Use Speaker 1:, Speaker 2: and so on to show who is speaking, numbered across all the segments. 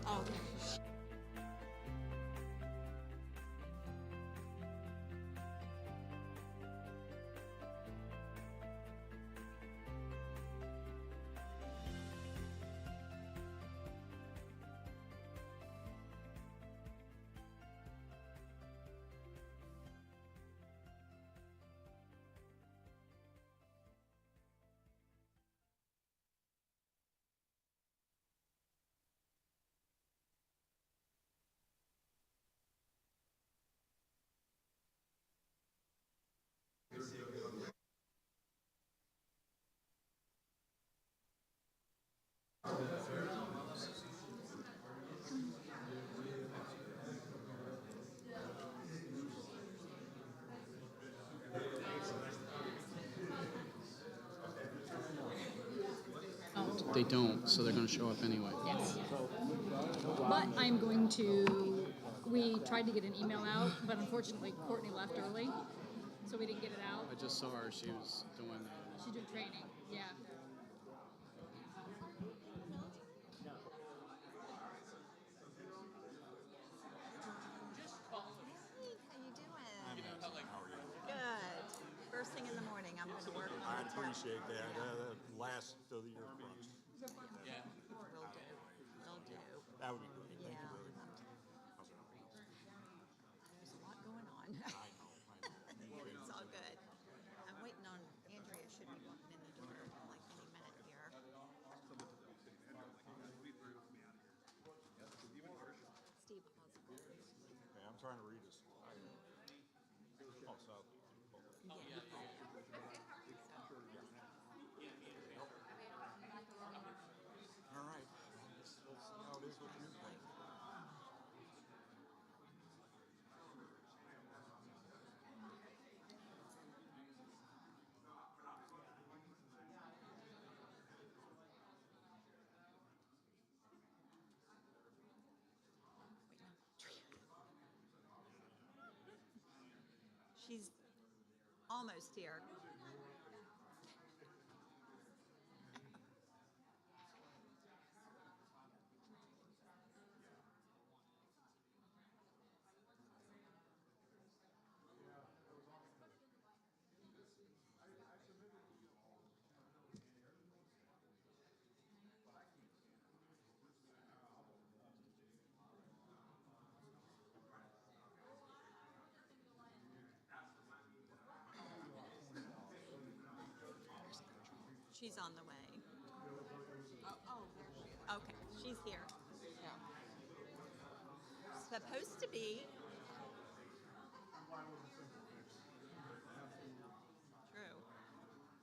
Speaker 1: Oh, okay.
Speaker 2: They don't, so they're going to show up anyway.
Speaker 3: Yes. But I'm going to, we tried to get an email out, but unfortunately Courtney left early, so we didn't get it out.
Speaker 2: I just saw her. She was doing.
Speaker 3: She's doing training. Yeah.
Speaker 1: How you doing? Good. First thing in the morning, I'm going to work on
Speaker 4: I
Speaker 1: the
Speaker 4: appreciate that. Last of the year crux.
Speaker 1: Yeah. Will do. Will do.
Speaker 4: That would be great. Thank
Speaker 1: Yeah.
Speaker 4: you very much.
Speaker 1: There's a lot going on.
Speaker 4: I know.
Speaker 1: It's all good. I'm waiting on Andrea. Should be walking in the door like any minute here. Steve Osborne.
Speaker 4: Okay, I'm trying to read this. Oh, South. All right. We'll see how it is with you.
Speaker 1: She's almost here. She's on the way. Oh, there she is. Okay, she's here. Yeah. Supposed to be. True.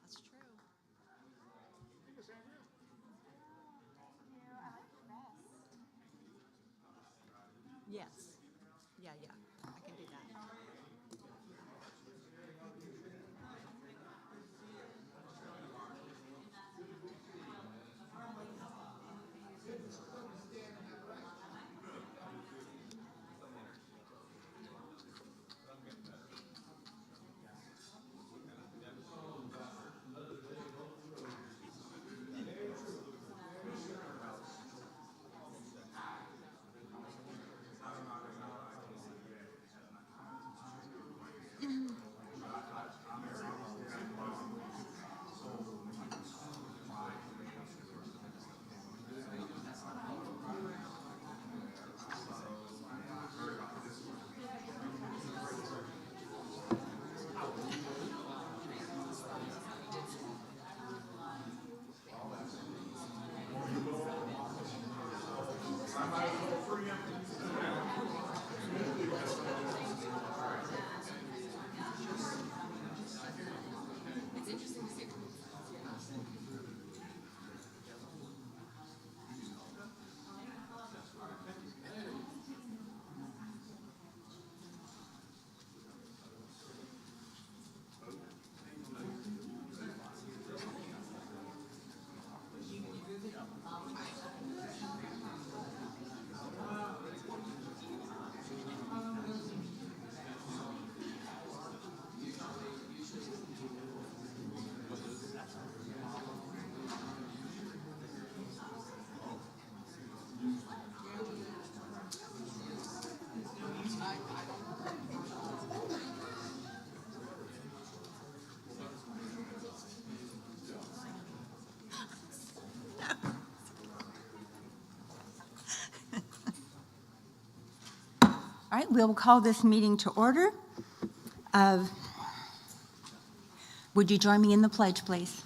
Speaker 1: That's true. Yes. Yeah, yeah. I can do that.
Speaker 5: we will call this meeting to order. Would you join me in the pledge, please?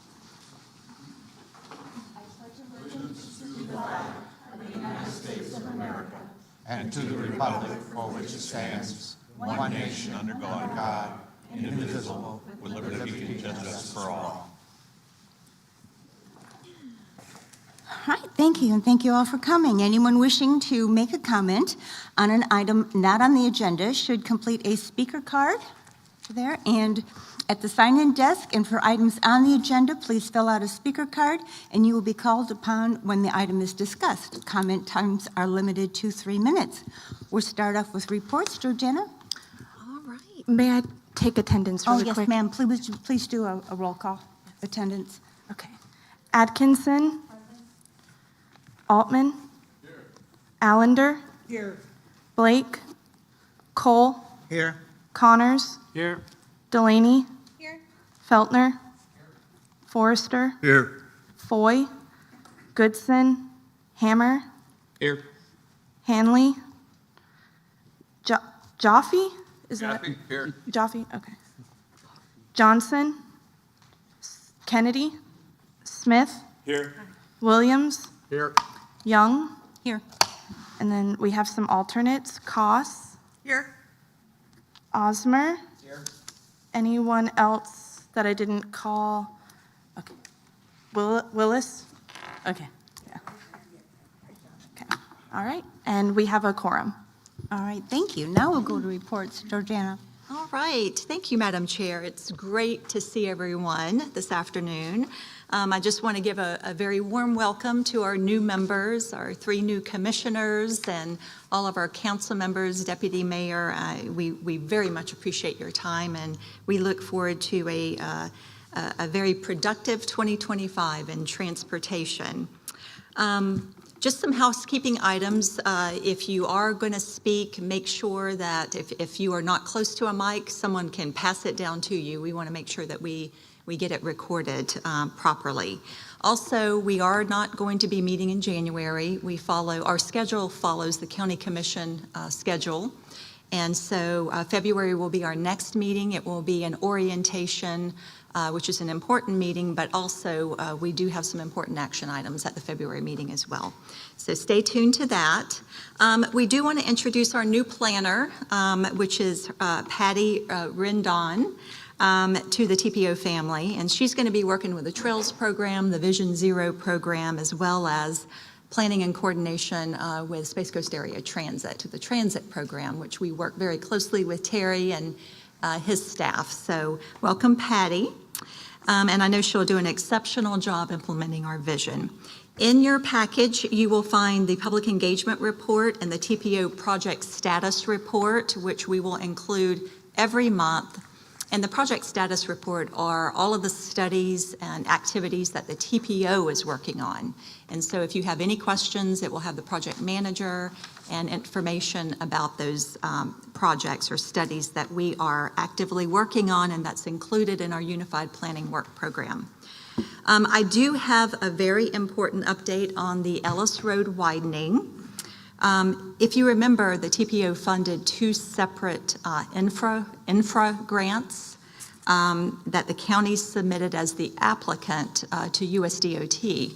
Speaker 6: And to the republic for which it stands, one nation under God, indivisible, with liberty and justice for all.
Speaker 5: All right, thank you, and thank you all for coming. Anyone wishing to make a comment on an item not on the agenda should complete a speaker card there, and at the sign-in desk, and for items on the agenda, please fill out a speaker card, and you will be called upon when the item is discussed. Comment times are limited to 3 minutes. We'll start off with reports. Georgiana?
Speaker 1: All right.
Speaker 7: May I take attendance really
Speaker 5: yes,
Speaker 7: quick?
Speaker 5: ma'am. Please do a roll call. Attendance.
Speaker 7: Okay. Atkinson. Altman. Here. Allender.
Speaker 4: Here.
Speaker 7: Blake. Cole.
Speaker 4: Here.
Speaker 7: Connors.
Speaker 4: Here.
Speaker 7: Delaney.
Speaker 1: Here.
Speaker 7: Feltner. Forrester.
Speaker 4: Here.
Speaker 7: Foy. Goodson. Hammer.
Speaker 4: Here.
Speaker 7: Hanley. Jaffe? Is that
Speaker 4: Here.
Speaker 7: Jaffe? Okay. Johnson. Kennedy. Smith.
Speaker 4: Here.
Speaker 7: Williams.
Speaker 4: Here.
Speaker 7: Young.
Speaker 5: Here.
Speaker 7: And then we have some alternates. Koss.
Speaker 1: Here.
Speaker 7: Osmer.
Speaker 4: Here.
Speaker 7: Anyone else that I didn't call? Okay. Willis? Okay. Yeah. Okay. All right. And we have a quorum.
Speaker 5: All right, thank you. Now we'll go to reports. Georgiana.
Speaker 1: All right. Thank you, Madam Chair. It's great to see everyone this afternoon. I just want to give a very warm welcome to our new members, our 3 new commissioners, and all of our council members, deputy mayor. We very much appreciate your time, and we look forward to a very productive 2025 in transportation. Just some housekeeping items. If you are going to speak, make sure that if you are not close to a mic, someone can pass it down to you. We want to make sure that we get it recorded properly. Also, we are not going to be meeting in January. Our schedule follows the county commission schedule. And so February will be our next meeting. It will be an orientation, which is an important meeting, but also we do have some important action items at the February meeting as well. So stay tuned to that. We do want to introduce our new planner, which is Patty Rendon, to the TPO family. And she's going to be working with the Trails program, the Vision Zero program, as well as planning and coordination with Space Coast Area Transit, the transit program, which we work very closely with Terry and his staff. So welcome, Patty. And I know she'll do an exceptional job implementing our vision. In your package, you will find the public engagement report and the TPO project status report, which we will include every month. And the project status report are all of the studies and activities that the TPO is working on. And so if you have any questions, it will have the project manager and information about those projects or studies that we are actively working on, and that's included in our Unified Planning Work Program. I do have a very important update on the Ellis Road widening. If you remember, the TPO funded 2 separate infra grants that the county submitted as the applicant to USDOT.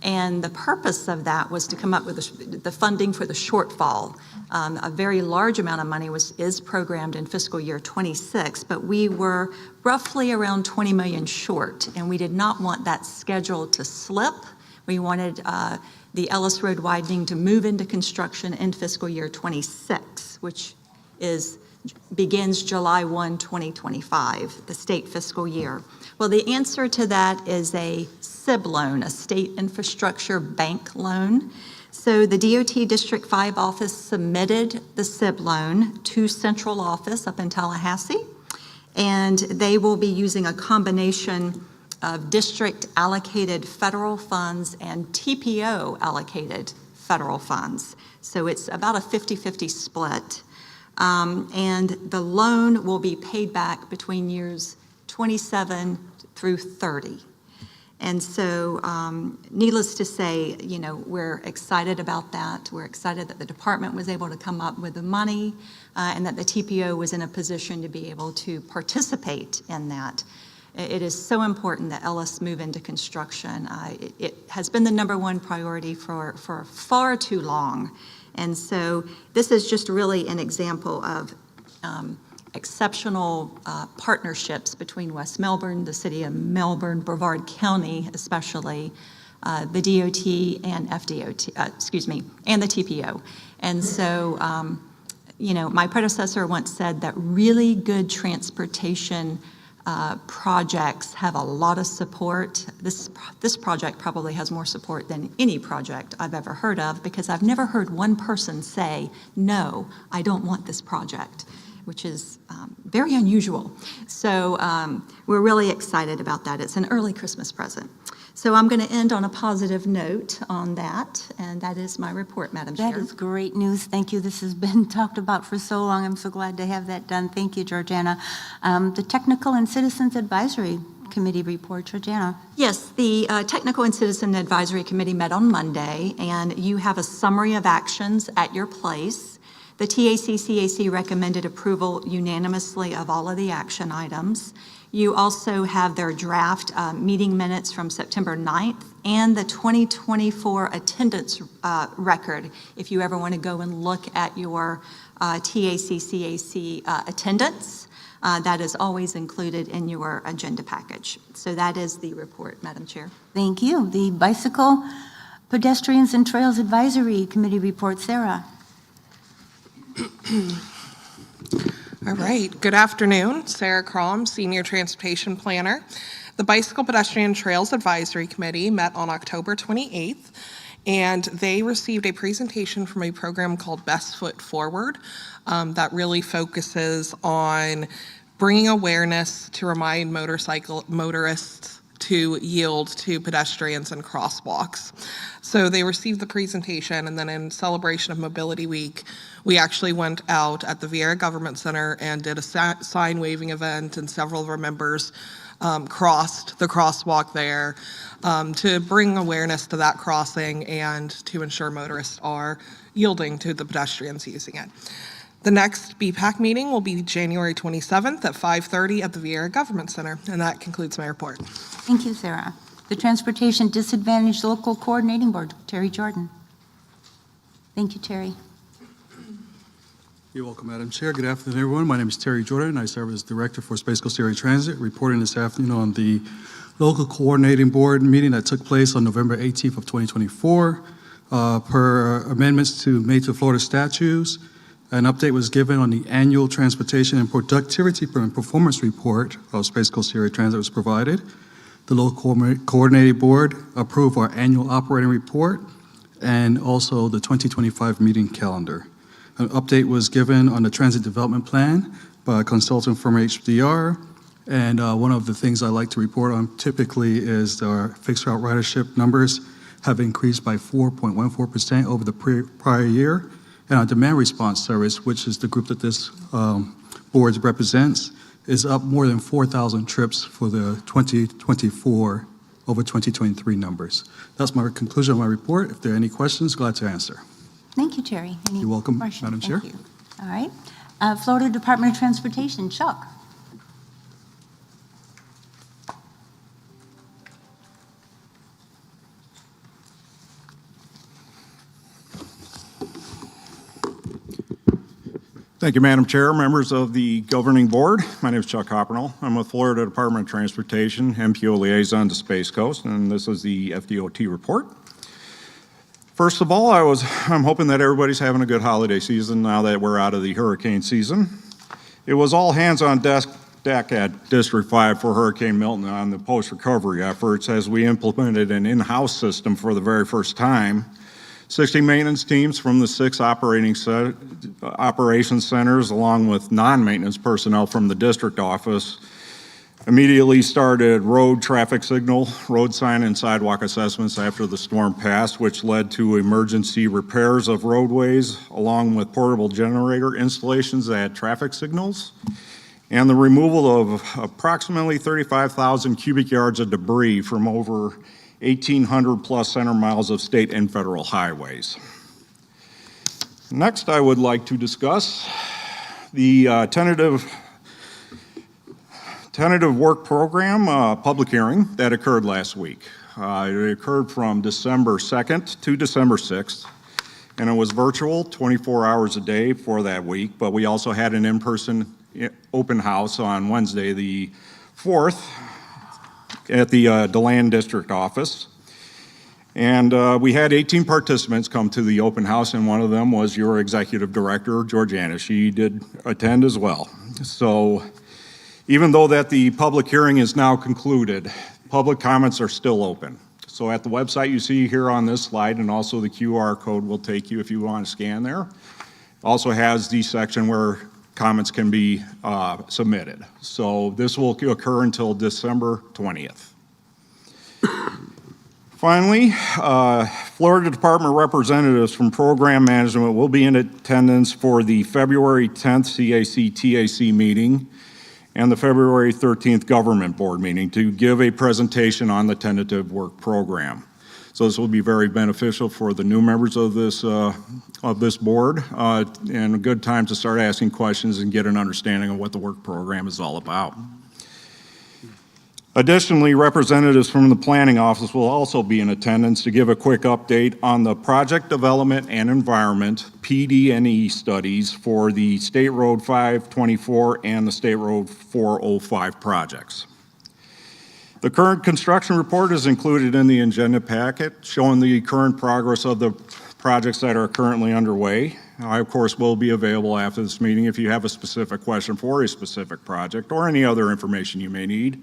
Speaker 1: And the purpose of that was to come up with the funding for the shortfall. A very large amount of money is programmed in fiscal year 26, but we were roughly around 20 million short, and we did not want that schedule to slip. We wanted the Ellis Road widening to move into construction in fiscal year 26, which begins July 1, 2025, the state fiscal year. Well, the answer to that is a SIB loan, a state infrastructure bank loan. So the DOT District 5 office submitted the SIB loan to central office up in Tallahassee, and they will be using a combination of district allocated federal funds and TPO allocated federal funds. So it's about a 50-50 split. And the loan will be paid back between years 27 through 30. And so needless to say, you know, we're excited about that. We're excited that the department was able to come up with the money and that the TPO was in a position to be able to participate in that. It is so important that Ellis move into construction. It has been the #1 priority for far too long. And so this is just really an example of exceptional partnerships between West Melbourne, the city of Melbourne, Brevard County especially, the DOT and and the TPO. And so, you know, my predecessor once said that really good transportation projects have a lot of support. This project probably has more support than any project I've ever heard of, because I've never heard one person say, no, I don't want this project, which is very unusual. So we're really excited about that. It's an early Christmas present. So I'm going to end on a positive note on that, and that is my report, Madam Chair.
Speaker 5: That is great news. Thank you. This has been talked about for so long. I'm so glad to have that done. Thank you, Georgiana. The Technical and Citizens Advisory Committee report, Georgiana.
Speaker 1: Yes, the Technical and Citizen Advisory Committee met on Monday, and you have a summary of actions at your place. The TAC-CAC recommended approval unanimously of all of the action items. You also have their draft meeting minutes from September 9th and the 2024 attendance record, if you ever want to go and look at your TAC-CAC attendance. That is always included in your agenda package. So that is the report, Madam Chair.
Speaker 5: Thank you. The Bicycle, Pedestrians and Trails Advisory Committee report, Sarah.
Speaker 8: All right, good afternoon. Sarah Crom, Senior Transportation Planner. The Bicycle Pedestrian Trails Advisory Committee met on October 28th, and they received a presentation from a program called Best Foot Forward that really focuses on bringing awareness to remind motorists to yield to pedestrians and crosswalks. So they received the presentation, and then in celebration of Mobility Week, we actually went out at the Vieira Government Center and did a sign waving event, and several of our members crossed the crosswalk there to bring awareness to that crossing and to ensure motorists are yielding to the pedestrians using it. The next BPAC meeting will be January 27th at 5:30 at the Vieira Government Center, and that concludes my report.
Speaker 5: Thank you, Sarah. The Transportation Disadvantaged Local Coordinating Board, Terry Jordan. Thank you, Terry.
Speaker 4: You're welcome, Madam Chair. Good afternoon, everyone. My name is Terry Jordan. I serve as Director for Space Coast Area Transit, reporting this afternoon on the Local Coordinating Board meeting that took place on November 18th of 2024. Per amendments made to Florida statutes, an update was given on the annual Transportation and Productivity and Performance Report of Space Coast Area Transit was provided. The Local Coordinating Board approved our annual operating report and also the 2025 meeting calendar. An update was given on the Transit Development Plan by a consultant from HDR. And one of the things I like to report on typically is our fixed route ridership numbers have increased by 4.14% over the prior year. And our demand response service, which is the group that this board represents, is up more than 4,000 trips for the 2024 over 2023 numbers. That's my conclusion of my report. If there are any questions, glad to answer.
Speaker 5: Thank you, Terry.
Speaker 4: You're welcome, Madam Chair.
Speaker 5: Thank you. All right. Florida Department of Transportation, Chuck.
Speaker 6: Thank you, Madam Chair, members of the governing board. My name is Chuck Hoppernall. I'm with Florida Department of Transportation, MPO liaison to Space Coast, and this is the FDOT report. First of all, I'm hoping that everybody's having a good holiday season now that we're out of the hurricane season. It was all hands on deck at District 5 for Hurricane Milton on the post-recovery efforts as we implemented an in-house system for the very first time. 60 maintenance teams from the 6 operations centers, along with non-maintenance personnel from the district office, immediately started road traffic signal, road sign, and sidewalk assessments after the storm passed, which led to emergency repairs of roadways, along with portable generator installations at traffic signals. and the removal of approximately 35,000 cubic yards of debris from over 1,800 plus center miles of state and federal highways. Next, I would like to discuss the tentative work program public hearing that occurred last week. It occurred from December 2nd to December 6th, and it was virtual 24 hours a day for that week, but we also had an in-person open house on Wednesday, the 4th, at the DeLand District Office. And we had 18 participants come to the open house, and one of them was your executive director, Georgiana. She did attend as well. So even though that the public hearing is now concluded, public comments are still open. So at the website you see here on this slide, and also the QR code will take you if you want to scan there, also has the section where comments can be submitted. So this will occur until December 20th. Finally, Florida Department representatives from Program Management will be in attendance for the February 10th CAC-TAC meeting and the February 13th Government Board meeting to give a presentation on the tentative work program. So this will be very beneficial for the new members of this board and a good time to start asking questions and get an understanding of what the work program is all about. Additionally, representatives from the Planning Office will also be in attendance to give a quick update on the Project Development and Environment PD&E studies for the State Road 524 and the State Road 405 projects. The current construction report is included in the agenda packet, showing the current progress of the projects that are currently underway. I, of course, will be available after this meeting if you have a specific question for a specific project or any other information you may need.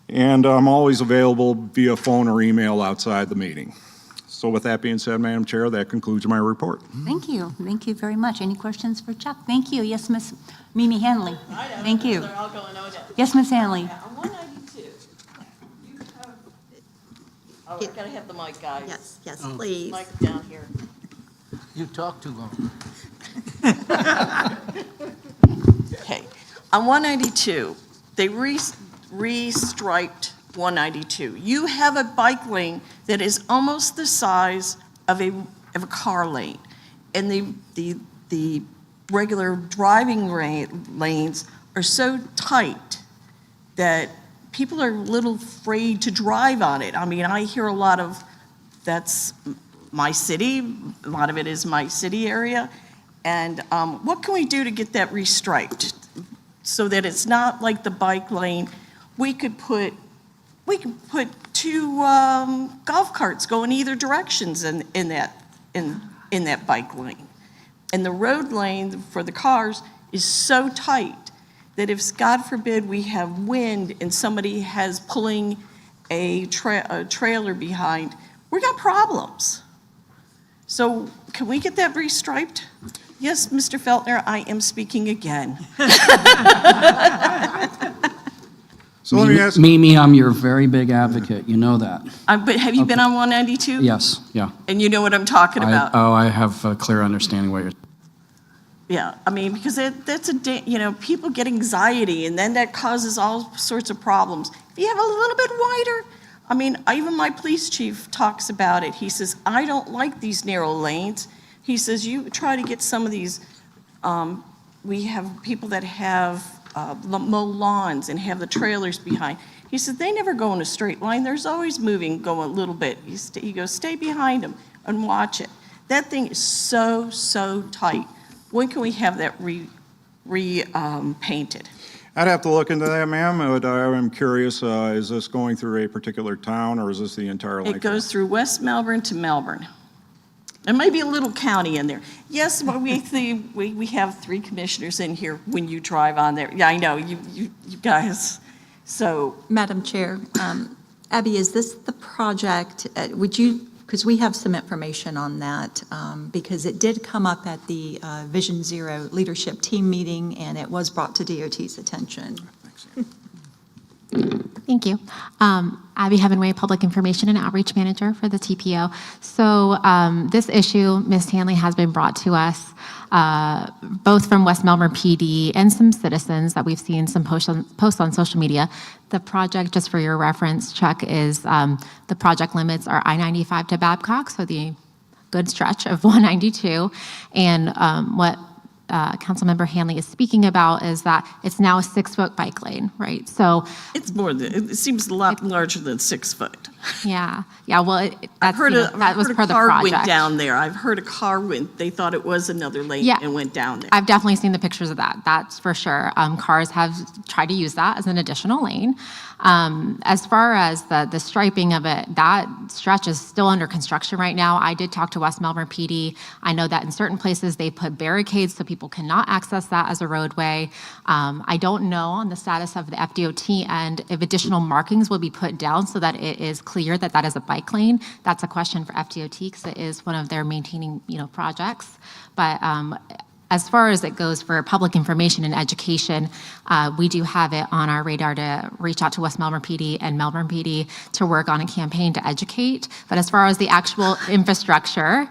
Speaker 6: And I'm always available via phone or email outside the meeting. So with that being said, Madam Chair, that concludes my report.
Speaker 5: Thank you. Thank you very much. Any questions for Chuck? Thank you. Yes, Miss Mimi Hanley. Thank you. Yes, Miss Hanley.
Speaker 9: On 192, you have, oh, I gotta have the mic, guys.
Speaker 1: Yes, yes, please.
Speaker 9: Mic down here.
Speaker 10: You talk too long.
Speaker 9: Okay, on 192, they restriped 192. You have a bike lane that is almost the size of a car lane, and the regular driving lanes are so tight that people are a little afraid to drive on it. I mean, I hear a lot of, that's my city, a lot of it is my city area, and what can we do to get that restriped so that it's not like the bike lane? We could put two golf carts going either directions in that bike lane. And the road lane for the cars is so tight that if, God forbid, we have wind and somebody has pulling a trailer behind, we got problems. So can we get that restriped? Yes, Mr. Feltner, I am speaking again.
Speaker 6: So let me ask.
Speaker 10: Mimi, I'm your very big advocate. You know that.
Speaker 9: But have you been on 192?
Speaker 10: Yes, yeah.
Speaker 9: And you know what I'm talking about?
Speaker 10: I have a clear understanding what you're.
Speaker 9: Yeah, I mean, because that's people get anxiety, and then that causes all sorts of problems. If you have a little bit wider, I mean, even my police chief talks about it. He says, I don't like these narrow lanes. He says, you try to get some of these, we have people that have mow lawns and have the trailers behind. He said, they never go in a straight line. There's always moving, going a little bit. He goes, stay behind them and watch it. That thing is so tight. When can we have that painted?
Speaker 6: I'd have to look into that, ma'am. I'm curious, is this going through a particular town, or is this the entire length?
Speaker 9: It goes through West Melbourne to Melbourne. There may be a little county in there. Yes, but we have 3 commissioners in here when you drive on there. Yeah, I know, you guys. So,
Speaker 1: Madam Chair, Abby, is this the project, because we have some information on that, because it did come up at the Vision Zero leadership team meeting, and it was brought to DOT's attention.
Speaker 5: Thank
Speaker 11: Thank you. Abby Heavenway, Public Information and Outreach Manager for the TPO. So this issue, Ms. Hanley, has been brought to us both from West Melbourne PD and some citizens that we've seen some posts on social media. The project, just for your reference, Chuck, is the project limits are I-95 to Babcock, so the good stretch of 192. And what Councilmember Hanley is speaking about is that it's now a 6-foot bike lane, right? So
Speaker 9: It's more than, it seems a lot larger than 6 foot.
Speaker 11: yeah, well,
Speaker 9: I've heard
Speaker 11: that was per the
Speaker 9: car
Speaker 11: project.
Speaker 9: went down there. I've heard a car went, they thought it was another lane
Speaker 11: Yeah.
Speaker 9: and went down there.
Speaker 11: I've definitely seen the pictures of that. That's for sure. Cars have tried to use that as an additional lane. As far as the striping of it, that stretch is still under construction right now. I did talk to West Melbourne PD. I know that in certain places they put barricades so people cannot access that as a roadway. I don't know on the status of the FDOT and if additional markings will be put down so that it is clear that that is a bike lane. That's a question for FDOT because it is one of their maintaining, projects. But as far as it goes for public information and education, we do have it on our radar to reach out to West Melbourne PD and Melbourne PD to work on a campaign to educate. But as far as the actual infrastructure,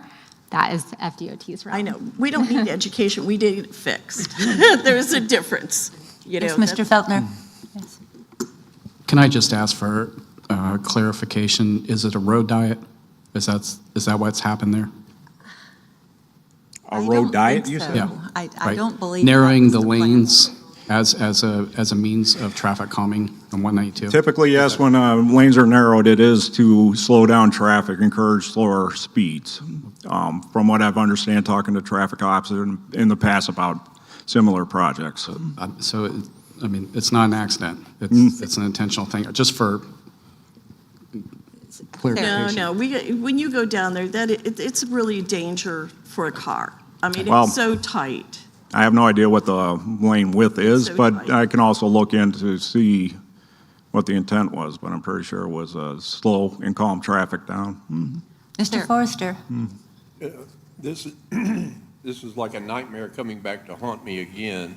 Speaker 11: that is FDOT's realm.
Speaker 9: I know, we don't need education, we need it fixed. There's a difference,
Speaker 5: Yes, Mr. Feltner. Yes.
Speaker 10: Can I just ask for clarification? Is it a road diet? Is that what's happened there?
Speaker 6: A
Speaker 1: I
Speaker 6: road
Speaker 1: don't
Speaker 6: diet,
Speaker 1: think
Speaker 6: you
Speaker 1: so.
Speaker 6: said?
Speaker 10: Yeah.
Speaker 1: I
Speaker 10: Right.
Speaker 1: don't believe.
Speaker 10: Narrowing
Speaker 1: that's
Speaker 10: the
Speaker 1: plan.
Speaker 10: lanes as a means of traffic calming on 192?
Speaker 6: Typically, yes, when lanes are narrowed, it is to slow down traffic, encourage slower speeds. From what I've understand, talking to traffic officers in the past about similar projects.
Speaker 10: So, I mean, it's not an accident. It's an intentional thing, just for clarification.
Speaker 9: No, when you go down there, it's really a danger for a car. I mean,
Speaker 6: Well-
Speaker 9: it's so tight.
Speaker 6: I have no idea what the lane width is,
Speaker 9: So
Speaker 6: but
Speaker 9: tight.
Speaker 6: I can also look in to see what the intent was, but I'm pretty sure it was slow and calm traffic down.
Speaker 5: Mr. Forrester.
Speaker 12: This is, this is like a nightmare coming back to haunt me again.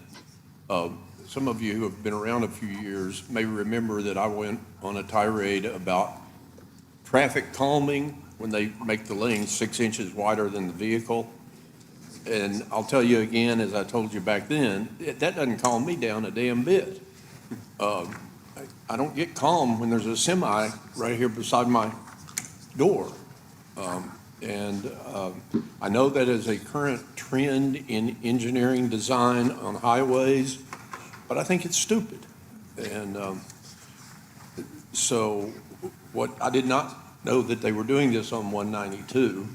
Speaker 12: Some of you who have been around a few years may remember that I went on a tirade about traffic calming when they make the lane 6 inches wider than the vehicle. And I'll tell you again, as I told you back then, that doesn't calm me down a damn bit. I don't get calm when there's a semi right here beside my door. I know that is a current trend in engineering design on highways, but I think it's stupid. And so what I did not know that they were doing this on 192.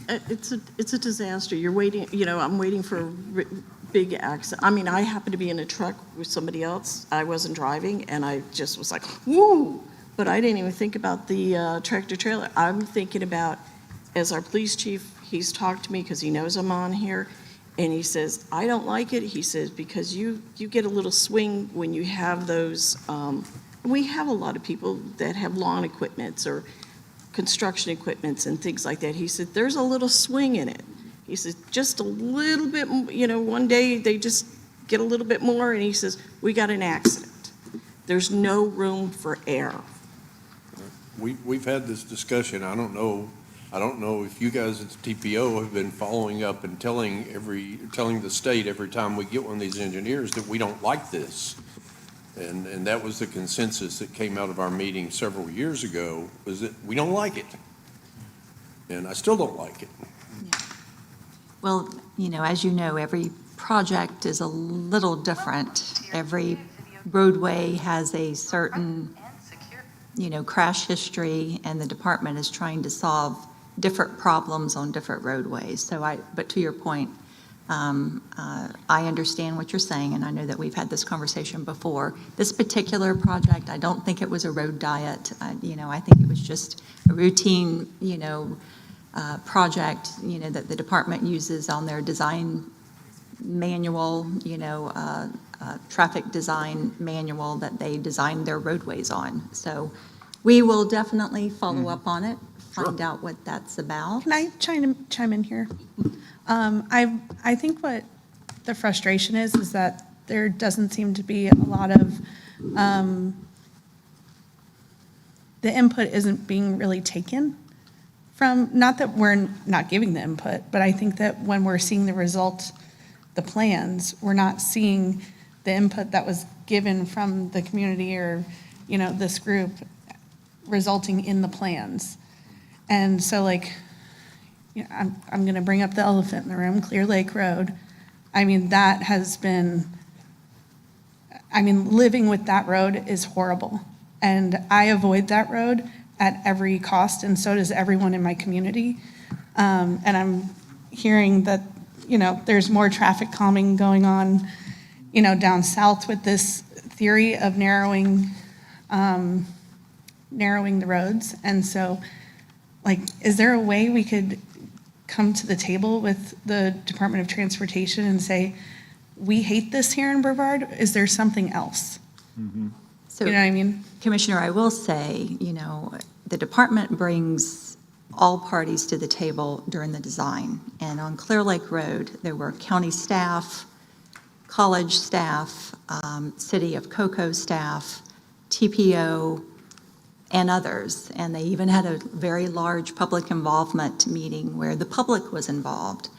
Speaker 9: It's a disaster. You're waiting, I'm waiting for a big accident. I mean, I happened to be in a truck with somebody else. I wasn't driving, and I just was like, woo! But I didn't even think about the tractor trailer. I'm thinking about, as our police chief, he's talked to me because he knows I'm on here, and he says, I don't like it. He says, because you get a little swing when you have those, we have a lot of people that have lawn equipments or construction equipments and things like that. He said, there's a little swing in it. He says, just a little bit, one day they just get a little bit more, and he says, we got an accident. There's no room for error.
Speaker 12: We've had this discussion. I don't know if you guys at the TPO have been following up and telling the state every time we get one of these engineers that we don't like this. And that was the consensus that came out of our meeting several years ago, was that we don't like it. And I still don't like it.
Speaker 1: Well, as you know, every project is a little different. Every roadway has a certain, crash history, and the department is trying to solve different problems on different roadways. But to your point, I understand what you're saying, and I know that we've had this conversation before. This particular project, I don't think it was a road diet. I think it was just a routine, project, that the department uses on their design manual, traffic design manual that they design their roadways on. So we will definitely follow up on it, find out what that's about.
Speaker 13: Can I chime in here? I think what the frustration is that there doesn't seem to be a lot of the input isn't being really taken from, not that we're not giving the input, but I think that when we're seeing the result, the plans, we're not seeing the input that was given from the community or, this group resulting in the plans. And so I'm going to bring up the elephant in the room, Clear Lake Road. I mean, that has been, living with that road is horrible. And I avoid that road at every cost, and so does everyone in my community. And I'm hearing that, there's more traffic calming going on, down south with this theory of narrowing the roads. And so, is there a way we could come to the table with the Department of Transportation and say, we hate this here in Brevard? Is there something else?
Speaker 1: So,
Speaker 13: You know what I mean?
Speaker 1: Commissioner, I will say, the department brings all parties to the table during the design. And on Clear Lake Road, there were county staff, college staff, City of Cocoa staff, TPO, and others. And they even had a very large public involvement meeting where the public was involved.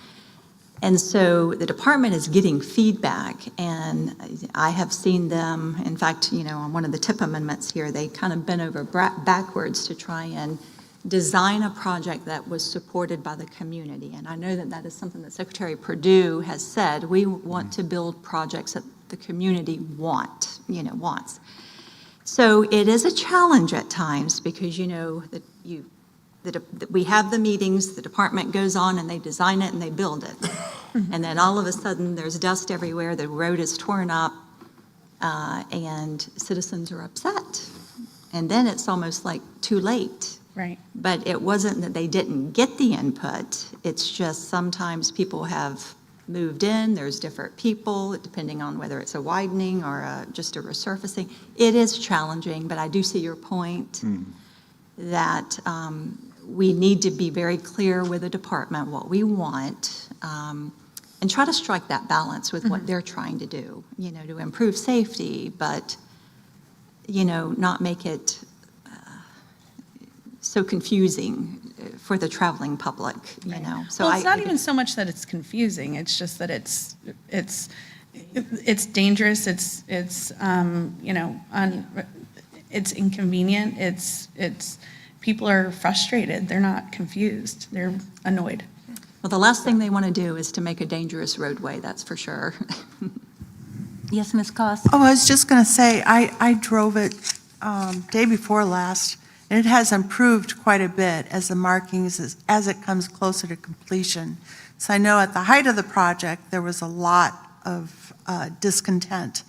Speaker 1: And so the department is getting feedback, and I have seen them, in fact, on one of the TIP amendments here, they kind of bent over backwards to try and design a project that was supported by the community. And I know that that is something that Secretary Perdue has said. We want to build projects that the community wants. So it is a challenge at times because that we have the meetings, the department goes on and they design it and they build it. And then all of a sudden there's dust everywhere, the road is torn up, and citizens are upset. And then it's almost like too late.
Speaker 13: Right.
Speaker 1: But it wasn't that they didn't get the input, it's just sometimes people have moved in, there's different people, depending on whether it's a widening or just a resurfacing. It is challenging, but I do see your point that we need to be very clear with the department what we want, and try to strike that balance with what they're trying to do, to improve safety, but, not make it so confusing for the traveling public, So
Speaker 13: Well, it's not even so much that it's confusing, it's just that it's dangerous, it's inconvenient, it's people are frustrated, they're not confused, they're annoyed.
Speaker 1: Well, the last thing they want to do is to make a dangerous roadway, that's for sure.
Speaker 5: Yes, Ms. Koss?
Speaker 14: Oh, I was just going to say, I drove it day before last, and it has improved quite a bit as the markings, as it comes closer to completion. So I know at the height of the project, there was a lot of discontent,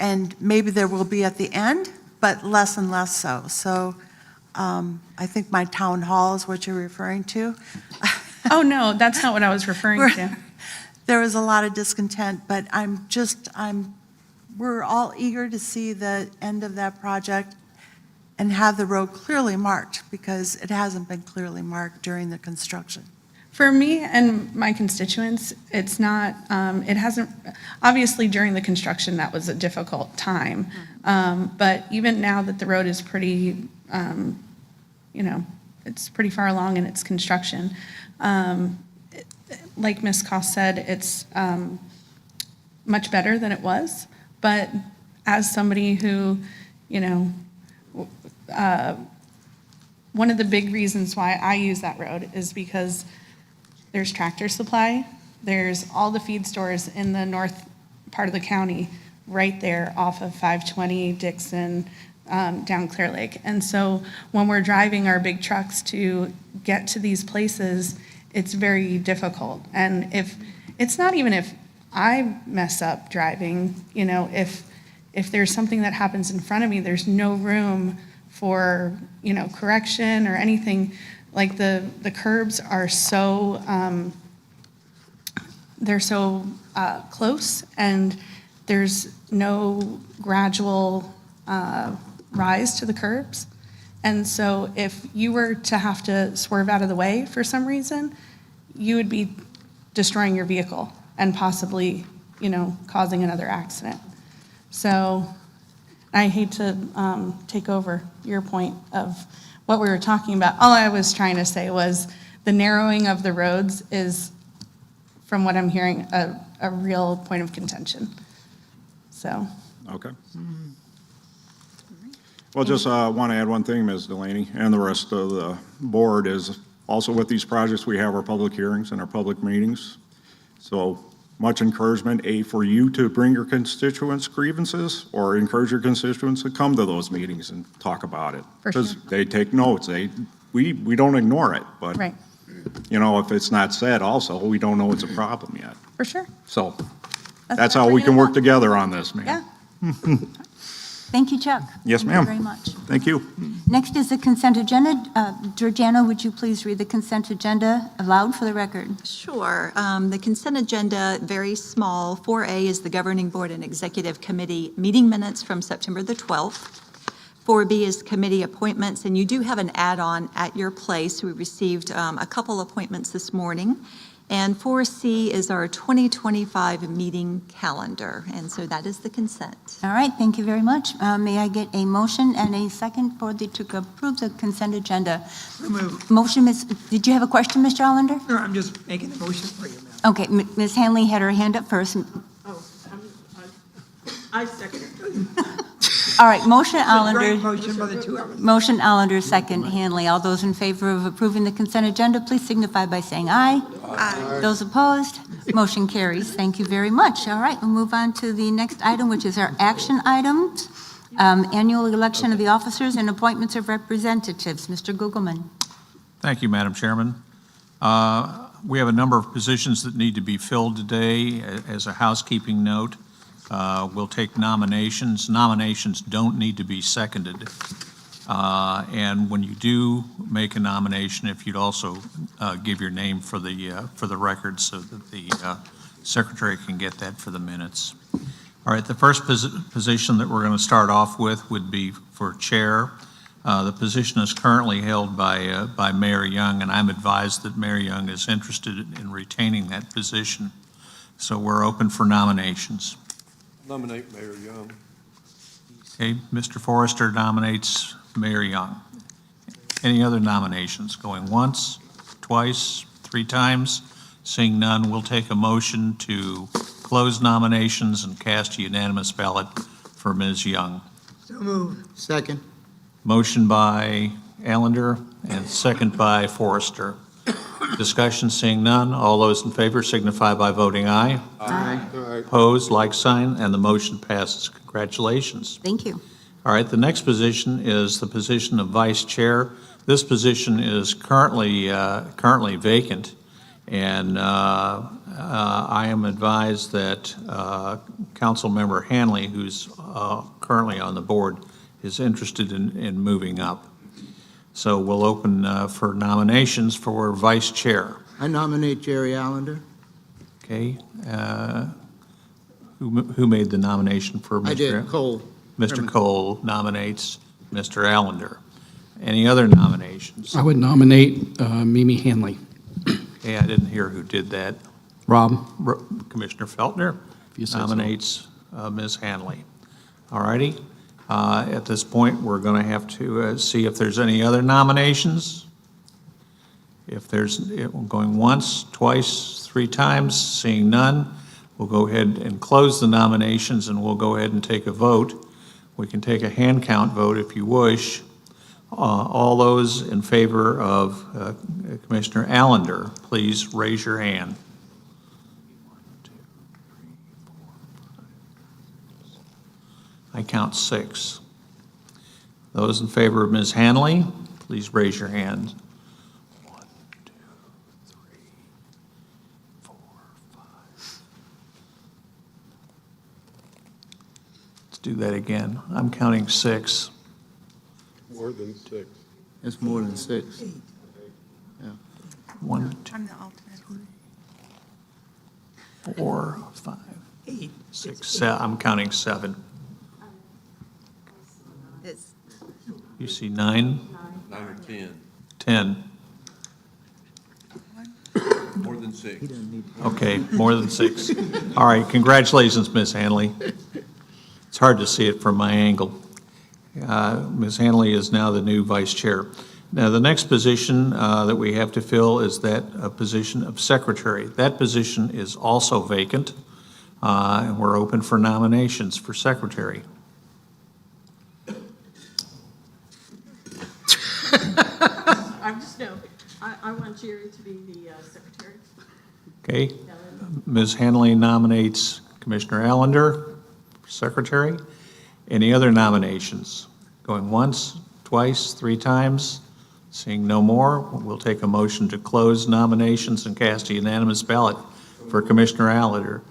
Speaker 14: and maybe there will be at the end, but less and less so. So I think my town hall is what you're referring to.
Speaker 13: Oh, no, that's not what I was referring to.
Speaker 14: There was a lot of discontent, but we're all eager to see the end of that project and have the road clearly marked, because it hasn't been clearly marked during the construction.
Speaker 13: For me and my constituents, it's not, it hasn't, obviously during the construction, that was a difficult time. But even now that the road is pretty, it's pretty far along in its construction, like Ms. Koss said, it's much better than it was. But as somebody who, one of the big reasons why I use that road is because there's Tractor Supply, there's all the feed stores in the north part of the county right there off of 520, Dixon, down Clear Lake. And so when we're driving our big trucks to get to these places, it's very difficult. And it's not even if I mess up driving, if there's something that happens in front of me, there's no room for, correction or anything. Like the curbs are so, they're so close, and there's no gradual rise to the curbs. And so if you were to have to swerve out of the way for some reason, you would be destroying your vehicle and possibly, causing another accident. So I hate to take over your point of what we were talking about. All I was trying to say was the narrowing of the roads is, from what I'm hearing, a real point of contention. So.
Speaker 6: Okay. Well, just want to add one thing, Ms. Delaney, and the rest of the board is also with these projects, we have our public hearings and our public meetings. So much encouragement, for you to bring your constituents' grievances or encourage your constituents to come to those meetings and talk about it.
Speaker 13: For sure.
Speaker 6: Because they take notes. We don't ignore it, but,
Speaker 13: Right.
Speaker 6: you know, if it's not said also, we don't know it's a problem yet.
Speaker 13: For sure.
Speaker 6: So that's how we can work together on this, man.
Speaker 5: Yeah. Thank you, Chuck.
Speaker 6: Yes, ma'am.
Speaker 5: Thank you very much.
Speaker 6: Thank you.
Speaker 5: Next is the consent agenda. Georgiana, would you please read the consent agenda aloud for the record?
Speaker 1: Sure. The consent agenda, very small. 4A is the Governing Board and Executive Committee meeting minutes from September the 12th. 4B is committee appointments, and you do have an add-on at your place. We received a couple appointments this morning. And 4C is our 2025 meeting calendar, and so that is the consent.
Speaker 5: All right, thank you very much. May I get a motion and a second to approve the consent agenda? Motion, did you have a question, Mr. Allender?
Speaker 15: No, I'm just making the motion for you, ma'am.
Speaker 5: Okay, Ms. Hanley had her hand up first.
Speaker 15: Oh, I second it.
Speaker 5: All right, motion Allender.
Speaker 15: Joint motion by the two of us.
Speaker 5: Motion Allender, second Hanley. All those in favor of approving the consent agenda, please signify by saying aye. Aye. Those opposed, motion carries. Thank you very much. All right, we'll move on to the next item, which is our action items. Annual election of the officers and appointments of representatives. Mr. Gugelman.
Speaker 16: Thank you, Madam Chairman. We have a number of positions that need to be filled today. As a housekeeping note, we'll take nominations. Nominations don't need to be seconded. And when you do make a nomination, if you'd also give your name for the record so that the secretary can get that for the minutes. All right, the first position that we're going to start off with would be for chair. The position is currently held by Mayor Young, and I'm advised that Mayor Young is interested in retaining that position. So we're open for nominations.
Speaker 12: Nominate Mayor Young.
Speaker 16: Okay, Mr. Forrester nominates Mayor Young. Any other nominations? Going once, twice, three times? Seeing none, we'll take a motion to close nominations and cast a unanimous ballot for Ms. Young.
Speaker 15: So move. Second.
Speaker 16: Motion by Allender and second by Forrester. Discussion, seeing none. All those in favor signify by voting aye.
Speaker 15: Aye.
Speaker 16: Opposed, like sign, and the motion passes. Congratulations.
Speaker 5: Thank you.
Speaker 16: All right, the next position is the position of vice chair. This position is currently vacant, and I am advised that Councilmember Hanley, who's currently on the board, is interested in moving up. So we'll open for nominations for vice chair.
Speaker 15: I nominate Jerry Allender.
Speaker 16: Okay. Who made the nomination for Mr.
Speaker 15: I did, Cole.
Speaker 16: Mr. Cole nominates Mr. Allender. Any other nominations?
Speaker 10: I would nominate Mimi Hanley.
Speaker 16: Okay, I didn't hear who did that.
Speaker 10: Rob?
Speaker 16: Commissioner Feltner
Speaker 10: If you say so.
Speaker 16: nominates Ms. Hanley. All righty. At this point, we're going to have to see if there's any other nominations. If there's, going once, twice, three times, seeing none, we'll go ahead and close the nominations and we'll go ahead and take a vote. We can take a hand count vote if you wish. All those in favor of Commissioner Allender, please raise your hand. 1, 2, 3, 4, 5, 6. I count 6. Those in favor of Ms. Hanley, please raise your hand. 1, 2, 3, 4, 5. Let's do that again. I'm counting 6.
Speaker 12: More than 6.
Speaker 15: It's more than 6. Yeah.
Speaker 16: 1, 2,
Speaker 14: I'm the alternate.
Speaker 16: 4, 5, 6, 7. I'm counting 7. You see 9?
Speaker 12: 9 or 10.
Speaker 16: 10.
Speaker 12: More than 6.
Speaker 16: Okay, more than 6. All right, congratulations, Ms. Hanley. It's hard to see it from my angle. Ms. Hanley is now the new vice chair. Now, the next position that we have to fill is that position of secretary. That position is also vacant, and we're open for nominations for secretary.
Speaker 9: I'm just, no, I want Jerry to be the secretary.
Speaker 16: Okay. Ms. Hanley nominates Commissioner Allender for secretary. Any other nominations? Going once, twice, three times? Seeing no more, we'll take a motion to close nominations and cast a unanimous ballot for Commissioner Allender.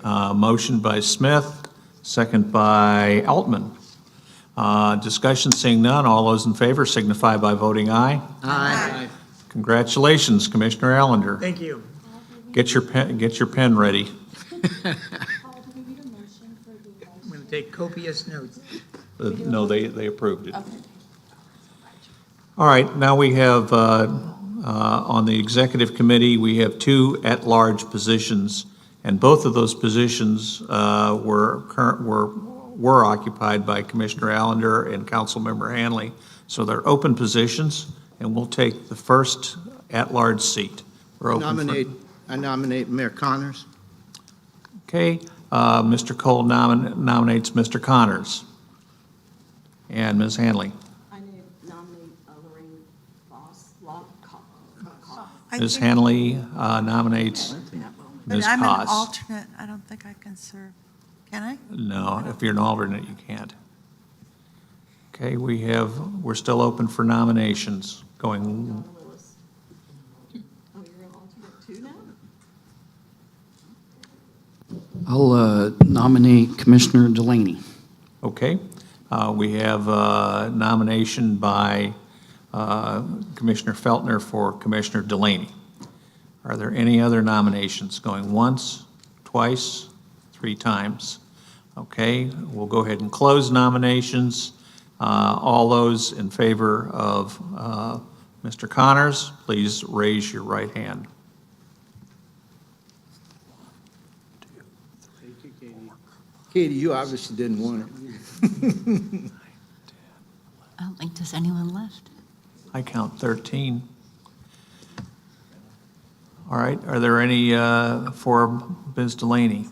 Speaker 16: Motion by Smith, second by Altman. Discussion, seeing none, all those in favor signify by voting aye.
Speaker 15: Aye.
Speaker 16: Congratulations, Commissioner Allender.
Speaker 15: Thank you.
Speaker 16: Get your pen ready.
Speaker 15: I'm going to take copious notes.
Speaker 16: No, they approved it. All right, now we have, on the executive committee, we have two at-large positions, and both of those positions were occupied by Commissioner Allender and Councilmember Hanley. So they're open positions, and we'll take the first at-large seat. We're open
Speaker 15: I nominate Mayor Connors.
Speaker 16: Okay, Mr. Cole nominates Mr. Connors. And Ms. Hanley.
Speaker 9: I nominate Lorraine Voss.
Speaker 16: Ms. Hanley nominates
Speaker 14: But
Speaker 16: Ms.
Speaker 14: I'm an
Speaker 16: Koss.
Speaker 14: alternate. I don't think I can serve. Can I?
Speaker 16: No, if you're an alternate, you can't. Okay, we're still open for nominations. Going,
Speaker 9: Willis. Oh, you're an alternate too now?
Speaker 10: I'll nominate Commissioner Delaney.
Speaker 16: okay. We have a nomination by Commissioner Feltner for Commissioner Delaney. Are there any other nominations? Going once, twice, three times? Okay, we'll go ahead and close nominations. All those in favor of Mr. Connors, please raise your right hand.
Speaker 15: Katie, you obviously didn't want it.
Speaker 5: I don't think there's anyone left.
Speaker 16: I count 13. All right, are there any for Ms. Delaney?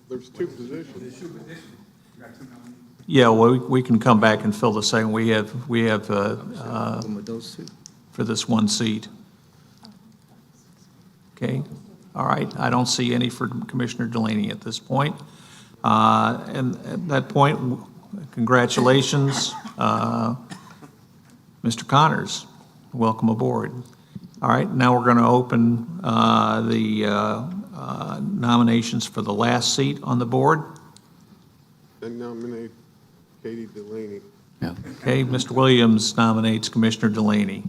Speaker 12: There's two positions.
Speaker 16: Yeah, well, we can come back and fill the second. We have
Speaker 15: With those two.
Speaker 16: for this one seat. Okay, all right, I don't see any for Commissioner Delaney at this point. And at that point, congratulations, Mr. Connors. Welcome aboard. All right, now we're going to open the nominations for the last seat on the board.
Speaker 12: I nominate Katie Delaney.
Speaker 16: Okay, Mr. Williams nominates Commissioner Delaney.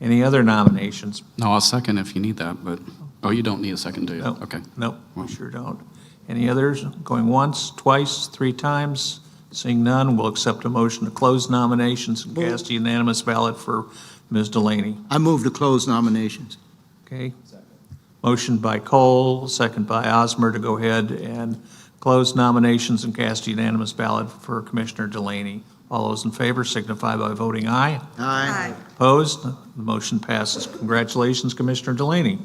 Speaker 16: Any other nominations?
Speaker 10: No, I'll second if you need that, but, oh, you don't need a second, do you?
Speaker 16: No.
Speaker 10: Okay.
Speaker 16: Nope, we sure don't. Any others? Going once, twice, three times? Seeing none, we'll accept a motion to close nominations and cast a unanimous ballot for Ms. Delaney.
Speaker 15: I move to close nominations.
Speaker 16: Okay? Motion by Cole, second by Osmer to go ahead and close nominations and cast a unanimous ballot for Commissioner Delaney. All those in favor signify by voting aye.
Speaker 15: Aye.
Speaker 16: Opposed? The motion passes. Congratulations, Commissioner Delaney.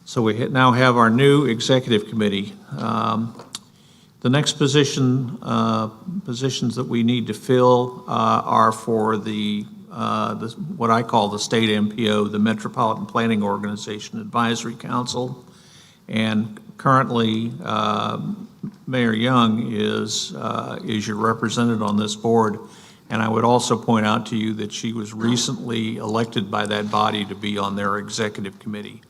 Speaker 16: So we now have our new executive committee. The next positions that we need to fill are for what I call the state MPO, the Metropolitan Planning Organization Advisory Council. And currently, Mayor Young is your representative on this board. And I would also point out to you that she was recently elected by that body to be on their executive committee.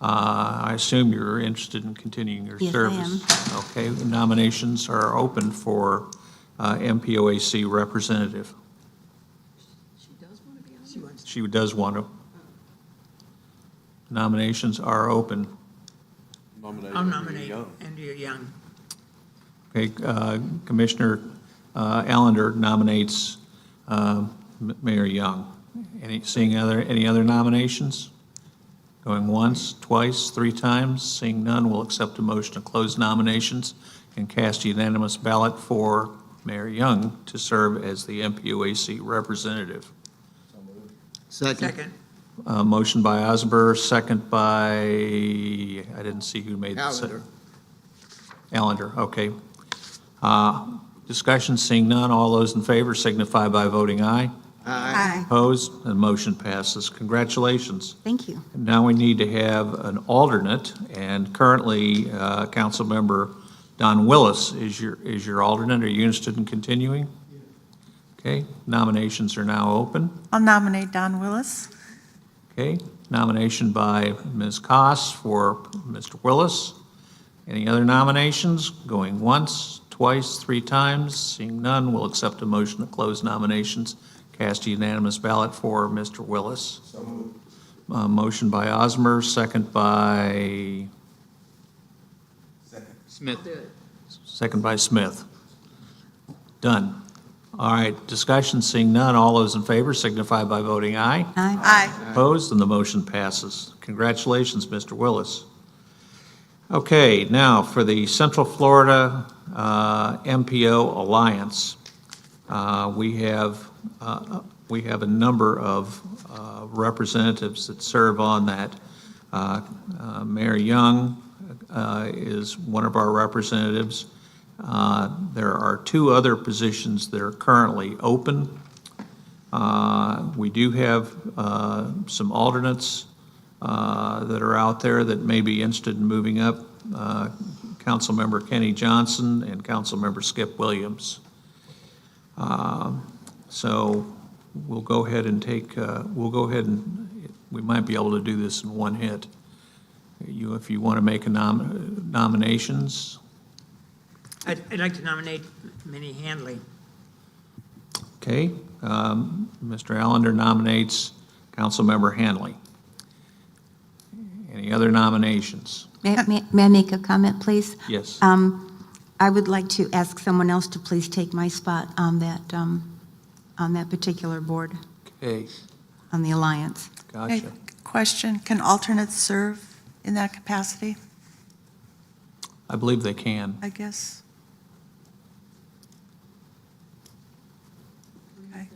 Speaker 16: I assume you're interested in continuing your service.
Speaker 5: Yes, I am.
Speaker 16: Okay, the nominations are open for MPOAC representative.
Speaker 9: She does want to be on it?
Speaker 16: She does want to. Nominations are open.
Speaker 12: I'll nominate
Speaker 15: Andrea Young.
Speaker 16: Okay, Commissioner Allender nominates Mayor Young. Any other nominations? Going once, twice, three times? Seeing none, we'll accept a motion to close nominations and cast a unanimous ballot for Mayor Young to serve as the MPOAC representative.
Speaker 15: Second.
Speaker 16: Motion by Osber, second by, I didn't see who made the second. Allender, okay. Discussion, seeing none, all those in favor signify by voting aye.
Speaker 5: Aye.
Speaker 16: Opposed, and motion passes. Congratulations.
Speaker 5: Thank you.
Speaker 16: And now we need to have an alternate, and currently, Councilmember Don Willis is your alternate. Are you interested in continuing? Okay, nominations are now open.
Speaker 14: I'll nominate Don Willis.
Speaker 16: Okay, nomination by Ms. Koss for Mr. Willis. Any other nominations? Going once, twice, three times? Seeing none, we'll accept a motion to close nominations. Cast a unanimous ballot for Mr. Willis. Motion by Osmer, second by?
Speaker 15: Smith.
Speaker 16: Second by Smith. Done. All right, discussion, seeing none, all those in favor signify by voting aye.
Speaker 14: Aye.
Speaker 16: Opposed, and the motion passes. Congratulations, Mr. Willis. Okay, now for the Central Florida MPO Alliance. We have a number of representatives that serve on that. Mayor Young is one of our representatives. There are two other positions that are currently open. We do have some alternates that are out there that may be interested in moving up. Councilmember Kenny Johnson and Councilmember Skip Williams. So we'll go ahead and we might be able to do this in one hit. If you want to make nominations.
Speaker 15: I'd like to nominate Minnie Handley.
Speaker 16: Okay, Mr. Allender nominates Councilmember Hanley. Any other nominations?
Speaker 5: May I make a comment, please?
Speaker 16: Yes.
Speaker 5: I would like to ask someone else to please take my spot on that particular board,
Speaker 16: Okay,
Speaker 5: on the Alliance.
Speaker 14: Hey,
Speaker 16: gotcha.
Speaker 14: question, can alternates serve in that capacity,
Speaker 16: I believe they can.
Speaker 14: I guess? Okay.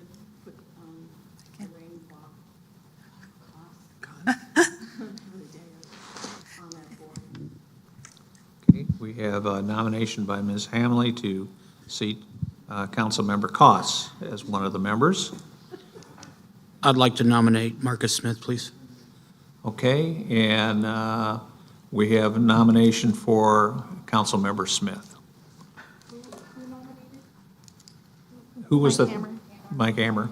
Speaker 16: Okay, we have a nomination by Ms. Hanley to seat Councilmember Koss as one of the members.
Speaker 2: I'd like to nominate Marcus Smith, please.
Speaker 16: Okay, and we have a nomination for Councilmember Smith. Who was the? Mike Ammer.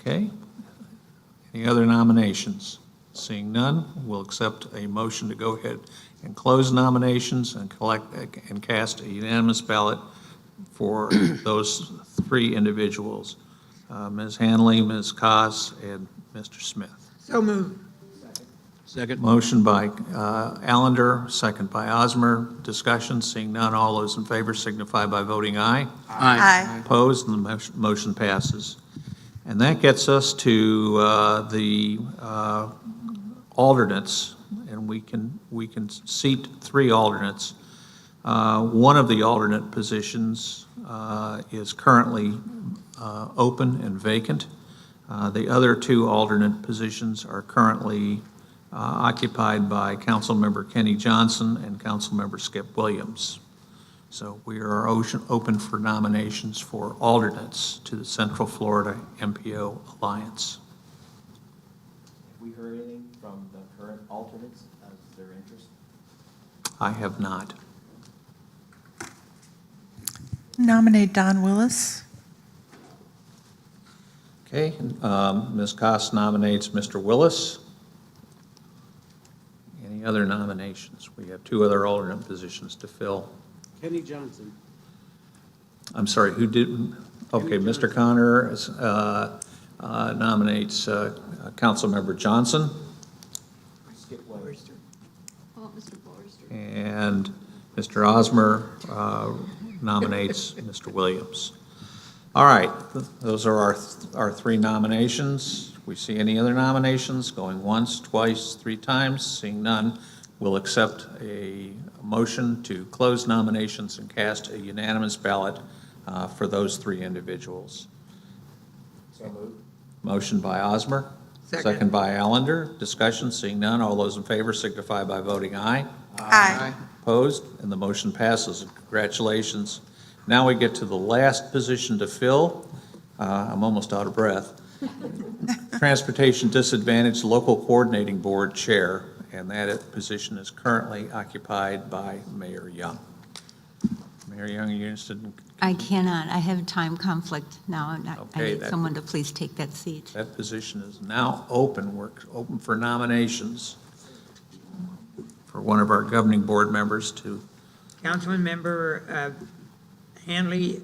Speaker 16: Okay. Any other nominations? Seeing none, we'll accept a motion to go ahead and close nominations and cast a unanimous ballot for those three individuals, Ms. Hanley, Ms. Koss, and Mr. Smith.
Speaker 15: So moved.
Speaker 2: Second.
Speaker 16: Motion by Allender, second by Osmer. Discussion, seeing none, all those in favor signify by voting aye.
Speaker 14: Aye.
Speaker 16: Opposed, and the motion passes. And that gets us to the alternates, and we can seat three alternates. One of the alternate positions is currently open and vacant. The other two alternate positions are currently occupied by Councilmember Kenny Johnson and Councilmember Skip Williams. So we are open for nominations for alternates to the Central Florida MPO Alliance.
Speaker 17: Have we heard anything from the current alternates as their interest?
Speaker 16: I have not.
Speaker 14: Nominate Don Willis.
Speaker 16: Okay, Ms. Koss nominates Mr. Willis. Any other nominations? We have two other alternate positions to fill.
Speaker 2: Kenny Johnson.
Speaker 16: I'm sorry, who did? Okay, Mr. Connor nominates Councilmember Johnson.
Speaker 17: Skip Forrester.
Speaker 3: Oh, Mr. Forrester.
Speaker 16: And Mr. Osmer nominates Mr. Williams. All right, those are our three nominations. We see any other nominations? Going once, twice, three times? Seeing none, we'll accept a motion to close nominations and cast a unanimous ballot for those three individuals.
Speaker 17: So moved.
Speaker 16: Motion by Osmer.
Speaker 15: Second.
Speaker 16: By Allender. Discussion, seeing none. All those in favor signify by voting aye.
Speaker 14: Aye.
Speaker 16: Opposed? And the motion passes. Congratulations. Now we get to the last position to fill. I'm almost out of breath. Transportation Disadvantaged Local Coordinating Board Chair, and that position is currently occupied by Mayor Young. Mayor Young, are you interested in?
Speaker 5: I cannot. I have time conflict now. I
Speaker 16: Okay,
Speaker 5: need someone to please take that seat.
Speaker 16: That position is now open. We're open for nominations for one of our governing board members to.
Speaker 15: Councilman Member Hanley,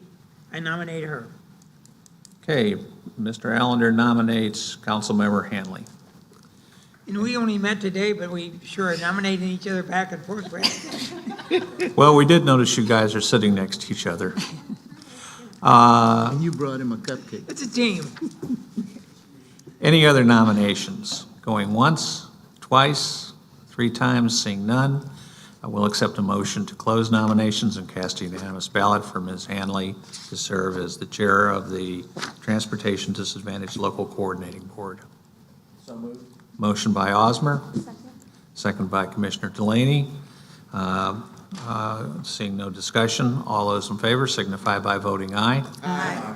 Speaker 15: I nominate her.
Speaker 16: Okay, Mr. Allender nominates Councilmember Hanley.
Speaker 15: And we only met today, but we sure are nominating each other back and forth.
Speaker 16: Well, we did notice you guys are sitting next to each other.
Speaker 18: And you brought him a cupcake.
Speaker 15: It's a team.
Speaker 16: Any other nominations? Going once, twice, three times, seeing none. I will accept a motion to close nominations and cast a unanimous ballot for Ms. Hanley to serve as the chair of the Transportation Disadvantaged Local Coordinating Board.
Speaker 17: So moved.
Speaker 16: Motion by Osmer. Second by Commissioner Delaney. Seeing no discussion, all those in favor signify by voting aye.
Speaker 14: Aye.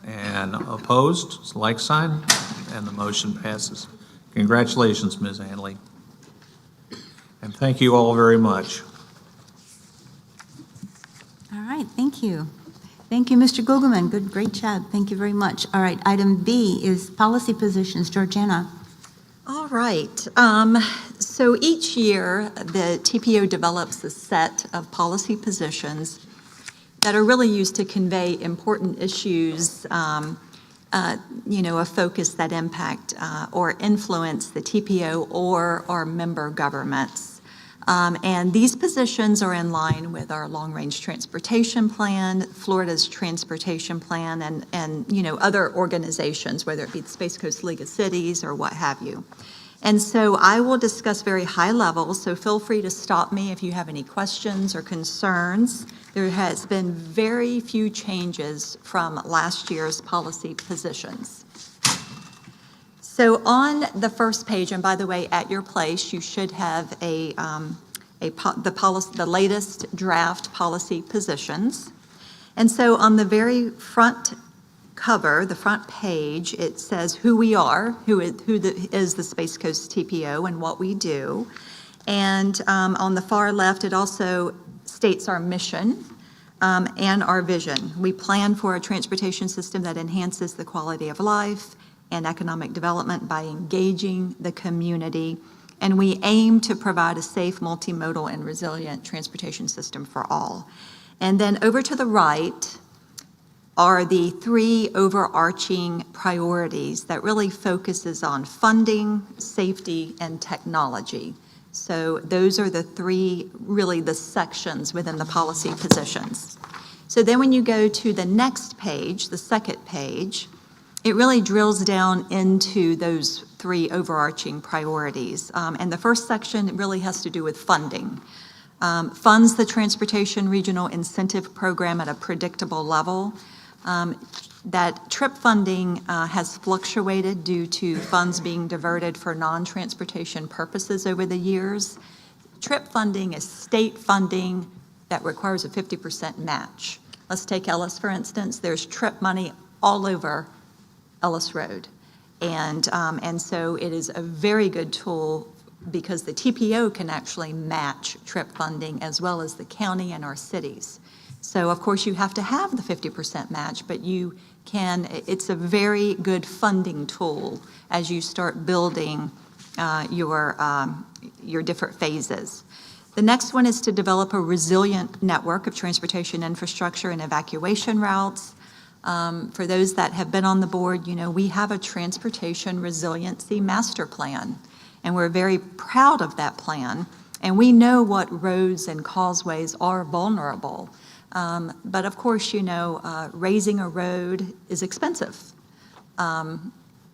Speaker 16: And opposed, like sign, and the motion passes. Congratulations, Ms. Hanley. And thank you all very much.
Speaker 5: All right, thank you. Thank you, Mr. Gogelman. Great job. Thank you very much. All right, item B is policy positions. Georgiana.
Speaker 1: All right. So each year, the TPO develops a set of policy positions that are really used to convey important issues, a focus that impact or influence the TPO or our member governments. And these positions are in line with our long-range transportation plan, Florida's transportation plan, and other organizations, whether it be the Space Coast League of Cities or what have you. And so I will discuss very high levels, so feel free to stop me if you have any questions or concerns. There has been very few changes from last year's policy positions. So on the first page, and by the way, at your place, you should have the latest draft policy positions. And so on the very front cover, the front page, it says who we are, who is the Space Coast TPO and what we do. And on the far left, it also states our mission and our vision. We plan for a transportation system that enhances the quality of life and economic development by engaging the community. And we aim to provide a safe, multimodal, and resilient transportation system for all. And then over to the right are the three overarching priorities that really focuses on funding, safety, and technology. So those are the three, really the sections within the policy positions. So then when you go to the next page, the second page, it really drills down into those three overarching priorities. And the first section really has to do with funding. Funds the Transportation Regional Incentive Program at a predictable level. That TRIP funding has fluctuated due to funds being diverted for non-transportation purposes over the years. TRIP funding is state funding that requires a 50% match. Let's take Ellis, for instance. There's TRIP money all over Ellis Road. And so it is a very good tool because the TPO can actually match TRIP funding as well as the county and our cities. So of course you have to have the 50% match, but you can, it's a very good funding tool as you start building your different phases. The next one is to develop a resilient network of transportation infrastructure and evacuation routes. For those that have been on the board, we have a transportation resiliency master plan, and we're very proud of that plan. And we know what roads and causeways are vulnerable. But of course, raising a road is expensive.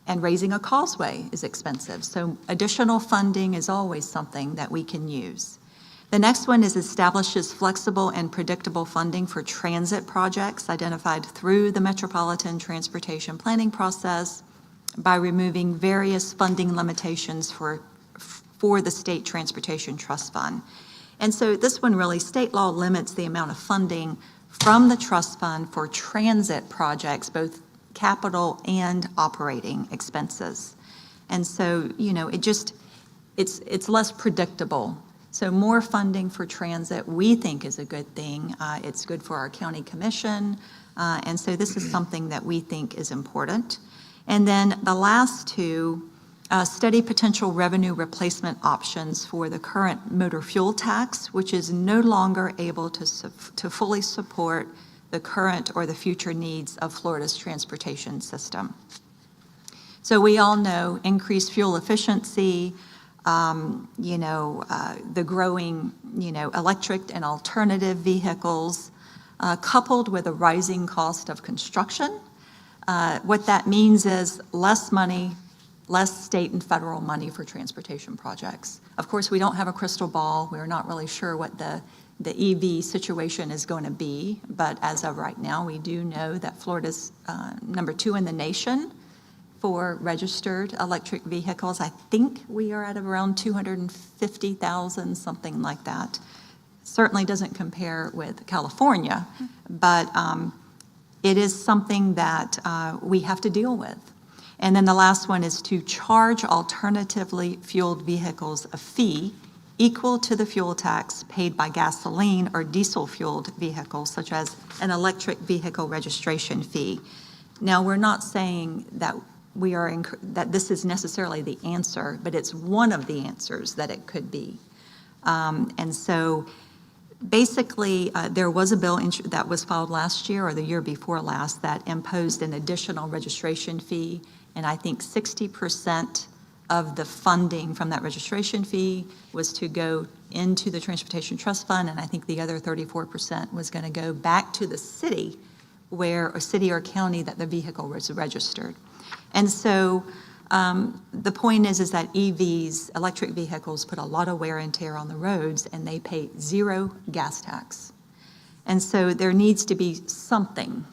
Speaker 1: And raising a causeway is expensive. So additional funding is always something that we can use. The next one is establishes flexible and predictable funding for transit projects identified through the Metropolitan Transportation Planning process by removing various funding limitations for the State Transportation Trust Fund. And so this one really, state law limits the amount of funding from the trust fund for transit projects, both capital and operating expenses. And so, it's less predictable. So more funding for transit, we think, is a good thing. It's good for our county commission. And so this is something that we think is important. And then the last two, study potential revenue replacement options for the current motor fuel tax, which is no longer able to fully support the current or the future needs of Florida's transportation system. So we all know increased fuel efficiency, the growing, electric and alternative vehicles, coupled with a rising cost of construction. What that means is less money, less state and federal money for transportation projects. Of course, we don't have a crystal ball. We're not really sure what the EV situation is going to be, but as of right now, we do know that Florida's number 2 in the nation for registered electric vehicles. I think we are at around 250,000, something like that. Certainly doesn't compare with California, but it is something that we have to deal with. And then the last one is to charge alternatively fueled vehicles a fee equal to the fuel tax paid by gasoline or diesel-fueled vehicles, such as an electric vehicle registration fee. Now, we're not saying that that this is necessarily the answer, but it's one of the answers that it could be. And so basically, there was a bill that was filed last year or the year before last that imposed an additional registration fee, and I think 60% of the funding from that registration fee was to go into the Transportation Trust Fund, and I think the other 34% was going to go back to the city or county that the vehicle was registered. And so the point is that EVs, electric vehicles, put a lot of wear and tear on the roads, and they pay zero gas tax. And so there needs to be something,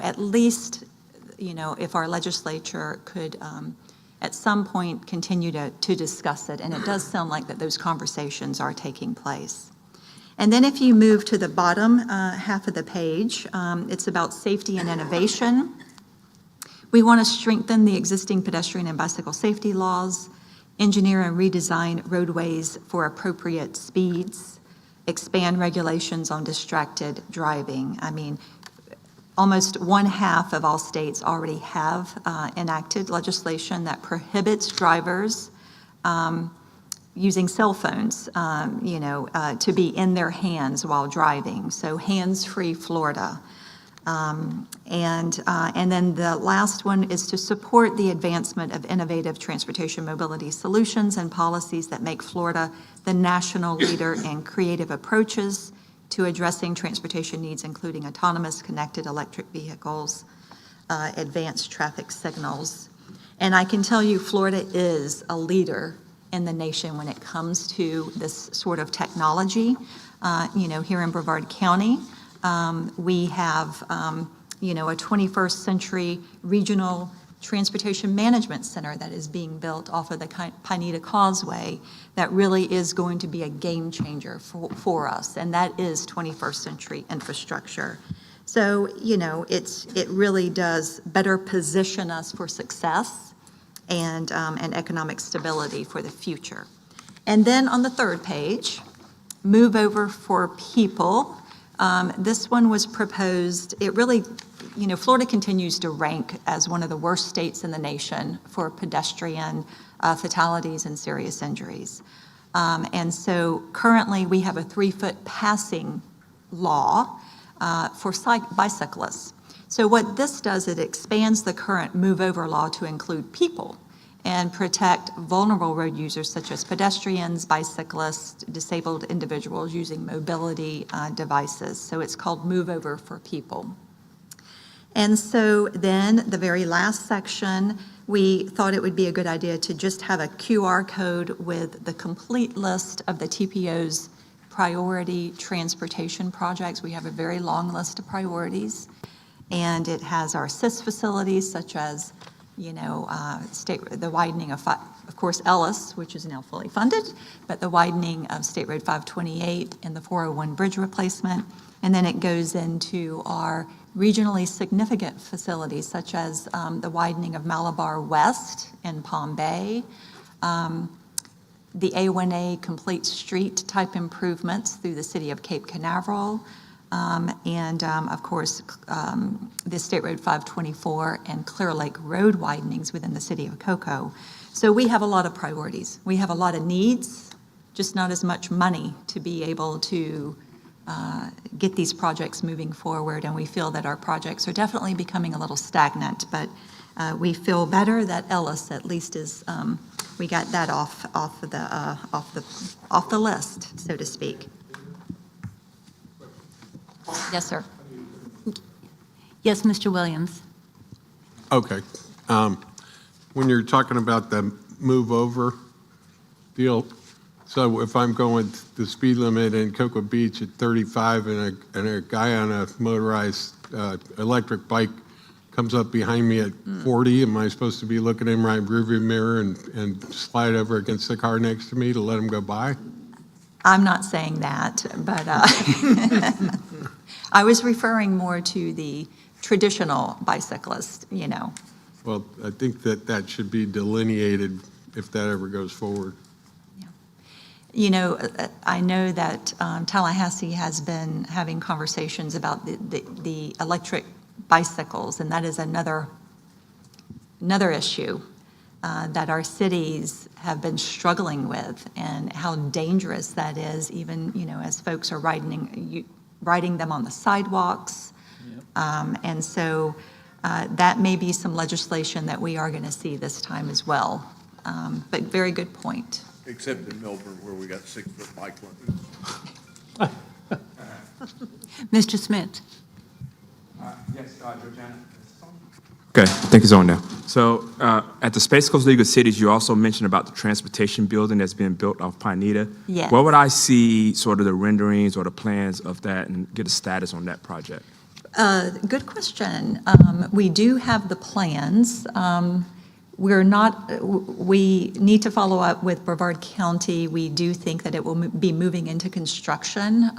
Speaker 1: at least, if our legislature could at some point continue to discuss it. And it does sound like that those conversations are taking place. And then if you move to the bottom half of the page, it's about safety and innovation. We want to strengthen the existing pedestrian and bicycle safety laws, engineer and redesign roadways for appropriate speeds, expand regulations on distracted driving. I mean, almost 1/2 of all states already have enacted legislation that prohibits drivers using cell phones, to be in their hands while driving. So hands-free Florida. And then the last one is to support the advancement of innovative transportation mobility solutions and policies that make Florida the national leader in creative approaches to addressing transportation needs, including autonomous connected electric vehicles, advanced traffic signals. And I can tell you Florida is a leader in the nation when it comes to this sort of technology. Here in Brevard County, we have, a 21st century regional transportation management center that is being built off of the Pineda Causeway that really is going to be a game changer for us, and that is 21st century infrastructure. So, it really does better position us for success and economic stability for the future. And then on the third page, move over for people. This one was proposed, it really, Florida continues to rank as one of the worst states in the nation for pedestrian fatalities and serious injuries. And so currently we have a 3-foot passing law for bicyclists. So what this does, it expands the current move over law to include people and protect vulnerable road users such as pedestrians, bicyclists, disabled individuals using mobility devices. So it's called Move Over for People. And so then the very last section, we thought it would be a good idea to just have a QR code with the complete list of the TPO's priority transportation projects. We have a very long list of priorities, and it has our assist facilities such as, the widening of course, Ellis, which is now fully funded, but the widening of State Road 528 and the 401 bridge replacement. And then it goes into our regionally significant facilities, such as the widening of Malabar West in Palm Bay, the A1A complete street type improvements through the city of Cape Canaveral, and of course, the State Road 524 and Clear Lake Road widenings within the city of Cocoa. So we have a lot of priorities. We have a lot of needs, just not as much money to be able to get these projects moving forward, and we feel that our projects are definitely becoming a little stagnant, but we feel better that Ellis at least is, we got that off the list, so to speak. Yes, sir.
Speaker 5: Yes, Mr. Williams.
Speaker 19: Okay. When you're talking about the move over deal, so if I'm going the speed limit in Cocoa Beach at 35 and a guy on a motorized electric bike comes up behind me at 40, am I supposed to be looking in my rearview mirror and slide over against the car next to me to let him go by?
Speaker 1: I'm not saying that, but I was referring more to the traditional bicyclist,
Speaker 19: Well, I think that should be delineated if that ever goes forward.
Speaker 1: I know that Tallahassee has been having conversations about the electric bicycles, and that is another issue that our cities have been struggling with, and how dangerous that is, even as folks are riding them on the sidewalks. And so that may be some legislation that we are going to see this time as well. But very good point.
Speaker 12: Except in Melbourne, where we got 6-foot bike lanes.
Speaker 5: Mr. Smith.
Speaker 20: Yes, Georgiana. Okay, I think it's on now. So at the Space Coast League of Cities, you also mentioned about the transportation building that's being built off Pineda.
Speaker 1: Yes.
Speaker 20: Where would I see sort of the renderings or the plans of that and get a status on that project?
Speaker 1: Good question. We do have the plans. We need to follow up with Brevard County. We do think that it will be moving into construction,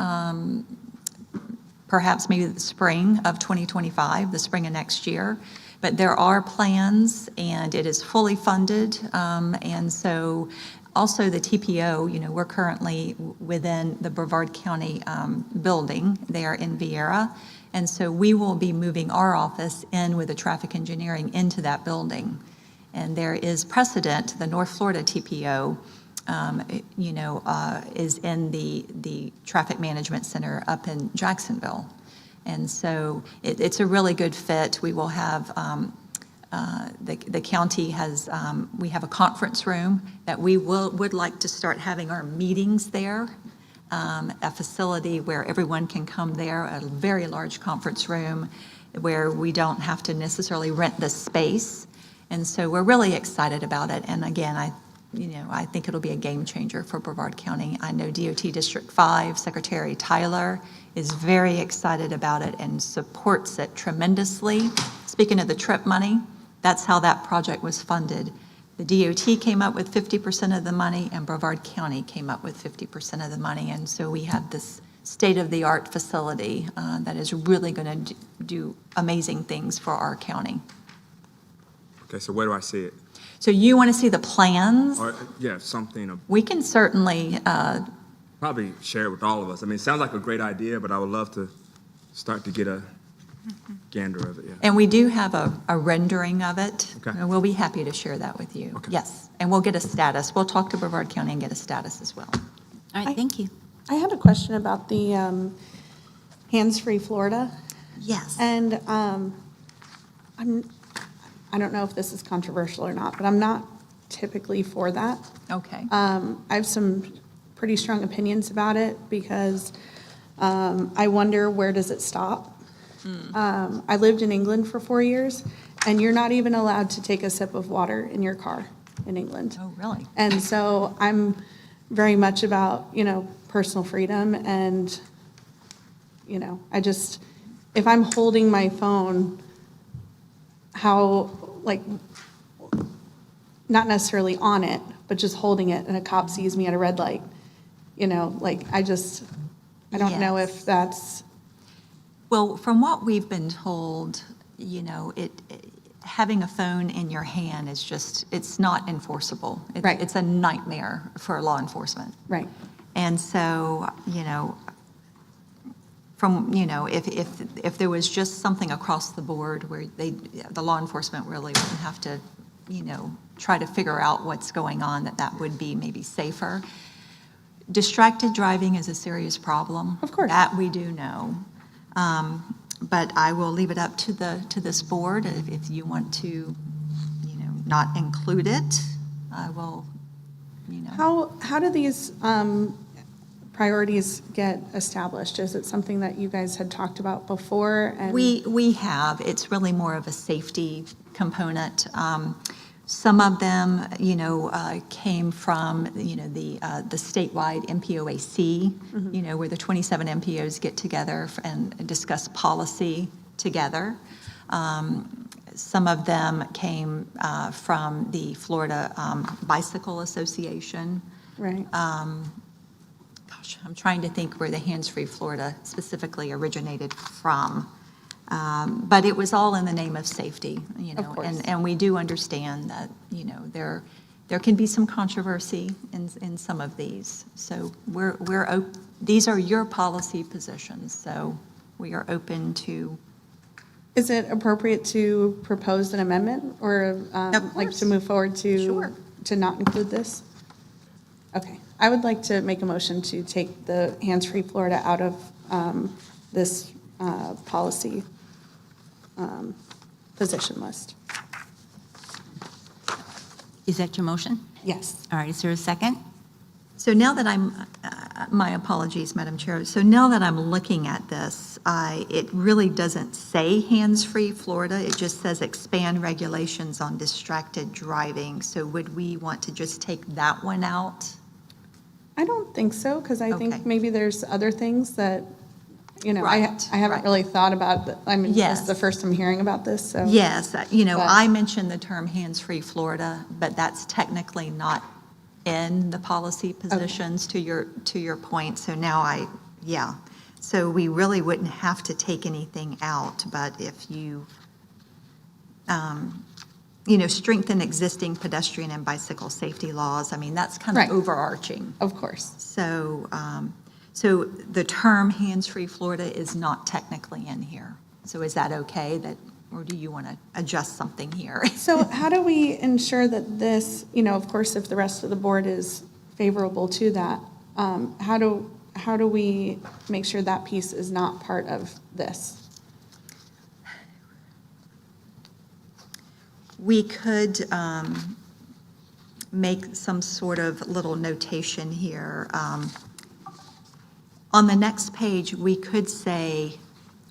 Speaker 1: perhaps maybe the spring of 2025, the spring of next year. But there are plans, and it is fully funded. And so also the TPO, we're currently within the Brevard County building there in Viera. And so we will be moving our office in with the traffic engineering into that building. And there is precedent, the North Florida TPO, is in the Traffic Management Center up in Jacksonville. And so it's a really good fit. We will have, the county has, we have a conference room that we would like to start having our meetings there, a facility where everyone can come there, a very large conference room where we don't have to necessarily rent the space. And so we're really excited about it. And again, I think it'll be a game changer for Brevard County. I know DOT District 5, Secretary Tyler is very excited about it and supports it tremendously. Speaking of the TRIP money, that's how that project was funded. The DOT came up with 50% of the money, and Brevard County came up with 50% of the money. And so we have this state-of-the-art facility that is really going to do amazing things for our county.
Speaker 20: Okay, so where do I see it?
Speaker 1: So you want to see the plans?
Speaker 20: Or, yeah, something.
Speaker 1: We can certainly
Speaker 20: Probably share it with all of us. I mean, it sounds like a great idea, but I would love to start to get a gander of it, yeah.
Speaker 1: And we do have a rendering of it.
Speaker 20: Okay.
Speaker 1: And we'll be happy to share that with you. Okay. Yes, and we'll get a status. We'll talk to Brevard County and get a status as well.
Speaker 5: All right, thank you.
Speaker 7: I had a question about the Hands-Free Florida.
Speaker 1: Yes.
Speaker 7: And I don't know if this is controversial or not, but I'm not typically for that.
Speaker 1: Okay.
Speaker 7: I have some pretty strong opinions about it because I wonder, where does it stop?
Speaker 13: I lived in England for 4 years, and you're not even allowed to take a sip of water in your car in England.
Speaker 1: Oh, really?
Speaker 13: And so I'm very much about, personal freedom and, if I'm holding my phone, how, not necessarily on it, but just holding it and a cop sees me at a red light, I don't know if that's.
Speaker 1: Well, from what we've been told, having a phone in your hand is it's not enforceable.
Speaker 13: Right.
Speaker 1: It's a nightmare for law enforcement.
Speaker 13: Right.
Speaker 1: And so, if there was just something across the board where the law enforcement really wouldn't have to, try to figure out what's going on, that would be maybe safer. Distracted driving is a serious problem.
Speaker 13: Of course.
Speaker 1: That we do know. But I will leave it up to this board. If you want to, not include it, I will,
Speaker 13: How do these priorities get established? Is it something that you guys had talked about before? And
Speaker 1: We have. It's really more of a safety component. Some of them, came from, the statewide MPOAC, where the 27 MPOs get together and discuss policy together. Some of them came from the Florida Bicycle Association.
Speaker 13: Right.
Speaker 1: Gosh, I'm trying to think where the Hands Free Florida specifically originated from. But it was all in the name of safety,
Speaker 13: Of course.
Speaker 1: and we do understand that, there can be some controversy in some of these. So these are your policy positions, so we are open to.
Speaker 13: Is it appropriate to propose an amendment or to move forward to not include this? Okay. I would like to make a motion to take the Hands Free Florida out of this policy position list.
Speaker 5: Is that your motion?
Speaker 13: Yes.
Speaker 5: All right, is there a second?
Speaker 1: So now that my apologies, Madam Chair. So now that I'm looking at this, it really doesn't say hands-free Florida. It just says expand regulations on distracted driving. So would we want to just take that one out?
Speaker 13: I don't think so, because I think maybe there's other things that,
Speaker 1: Right,
Speaker 13: I haven't really thought about, but this
Speaker 1: Yes.
Speaker 13: is the first I'm hearing about this, so.
Speaker 1: Yes,
Speaker 13: But-
Speaker 1: I mentioned the term hands-free Florida, but that's technically not in the policy positions to your point. So now so we really wouldn't have to take anything out, but if you, strengthen existing pedestrian and bicycle safety laws, that's kind of
Speaker 13: Right.
Speaker 1: overarching.
Speaker 13: Of course.
Speaker 1: So, so the term hands-free Florida is not technically in here. So is that okay or do you want to adjust something here?
Speaker 13: So how do we ensure that this, of course, if the rest of the board is favorable to that, how do we make sure that piece is not part of this?
Speaker 1: We could make some sort of little notation here. On the next page, we could say,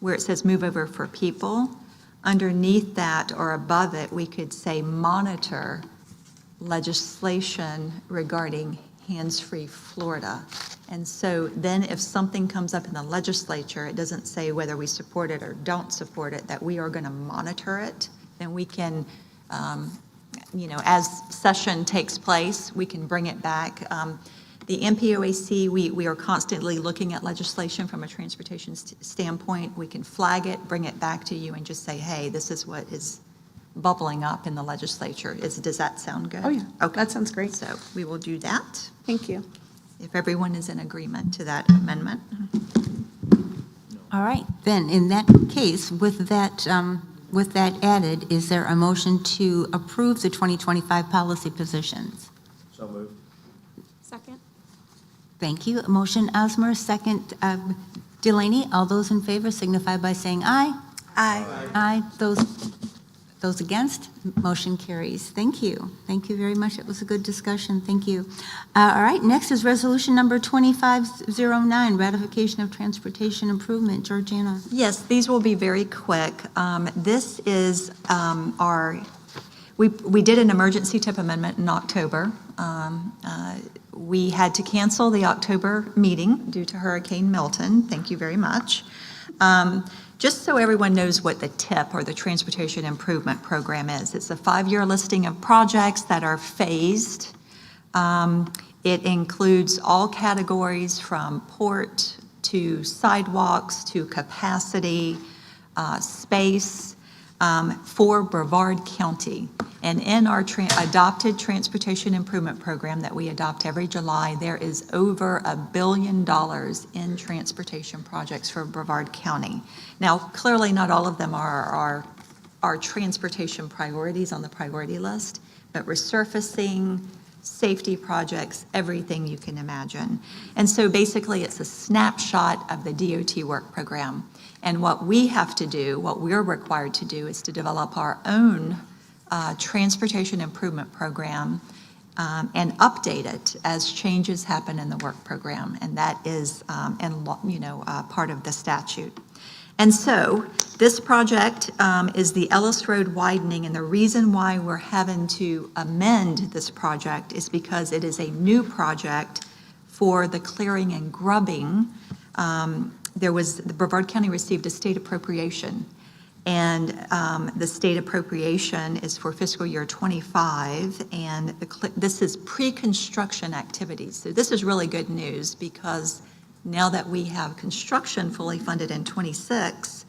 Speaker 1: where it says move over for people, underneath that or above it, we could say monitor legislation regarding hands-free Florida. And so then if something comes up in the legislature, it doesn't say whether we support it or don't support it, that we are going to monitor it, then we can, as session takes place, we can bring it back. The MPOAC, we are constantly looking at legislation from a transportation standpoint. We can flag it, bring it back to you, and just say, hey, this is what is bubbling up in the legislature. Does that sound good?
Speaker 13: Oh, yeah.
Speaker 1: Okay.
Speaker 13: That sounds great.
Speaker 1: So we will do that,
Speaker 13: Thank you.
Speaker 1: if everyone is in agreement to that amendment.
Speaker 5: All right, then, in that case, with that added, is there a motion to approve the 2025 policy positions?
Speaker 17: So moved.
Speaker 3: Second?
Speaker 5: Thank you. Motion Osmer, second Delaney. All those in favor signify by saying aye.
Speaker 14: Aye.
Speaker 5: Aye. Those Those against, motion carries. Thank you. Thank you very much. It was a good discussion. Thank you. All right, next is resolution number 2509, ratification of transportation improvement. Georgiana.
Speaker 1: Yes, these will be very quick. This is we did an emergency tip amendment in October. We had to cancel the October meeting due to Hurricane Milton. Thank you very much. Just so everyone knows what the TIP, or the Transportation Improvement Program, is, it's a 5-year listing of projects that are phased. It includes all categories from port to sidewalks to capacity, space, for Brevard County. And in our adopted Transportation Improvement Program that we adopt every July, there is over $1 billion in transportation projects for Brevard County. Now, clearly not all of them are transportation priorities on the priority list, but resurfacing, safety projects, everything you can imagine. And so basically it's a snapshot of the DOT work program. And what we have to do, what we're required to do, is to develop our own transportation improvement program and update it as changes happen in the work program. And that is part of the statute. And so this project is the Ellis Road widening, and the reason why we're having to amend this project is because it is a new project for the clearing and grubbing. The Brevard County received a state appropriation, and the state appropriation is for fiscal year '25, and this is pre-construction activities. So this is really good news, because now that we have construction fully funded in '26,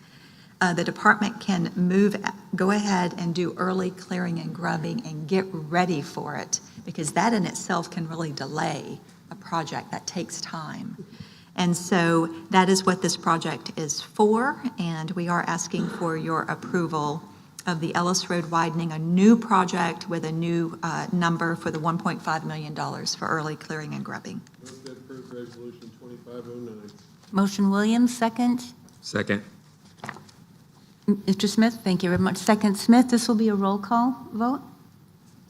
Speaker 1: the department can go ahead and do early clearing and grubbing and get ready for it, because that in itself can really delay a project that takes time. And so that is what this project is for, and we are asking for your approval of the Ellis Road widening, a new project with a new number for the $1.5 million for early clearing and grubbing.
Speaker 19: Move to approve resolution 2509.
Speaker 5: Motion Williams, second.
Speaker 20: Second.
Speaker 5: Mr. Smith, thank you very much. Second Smith, this will be a roll call vote.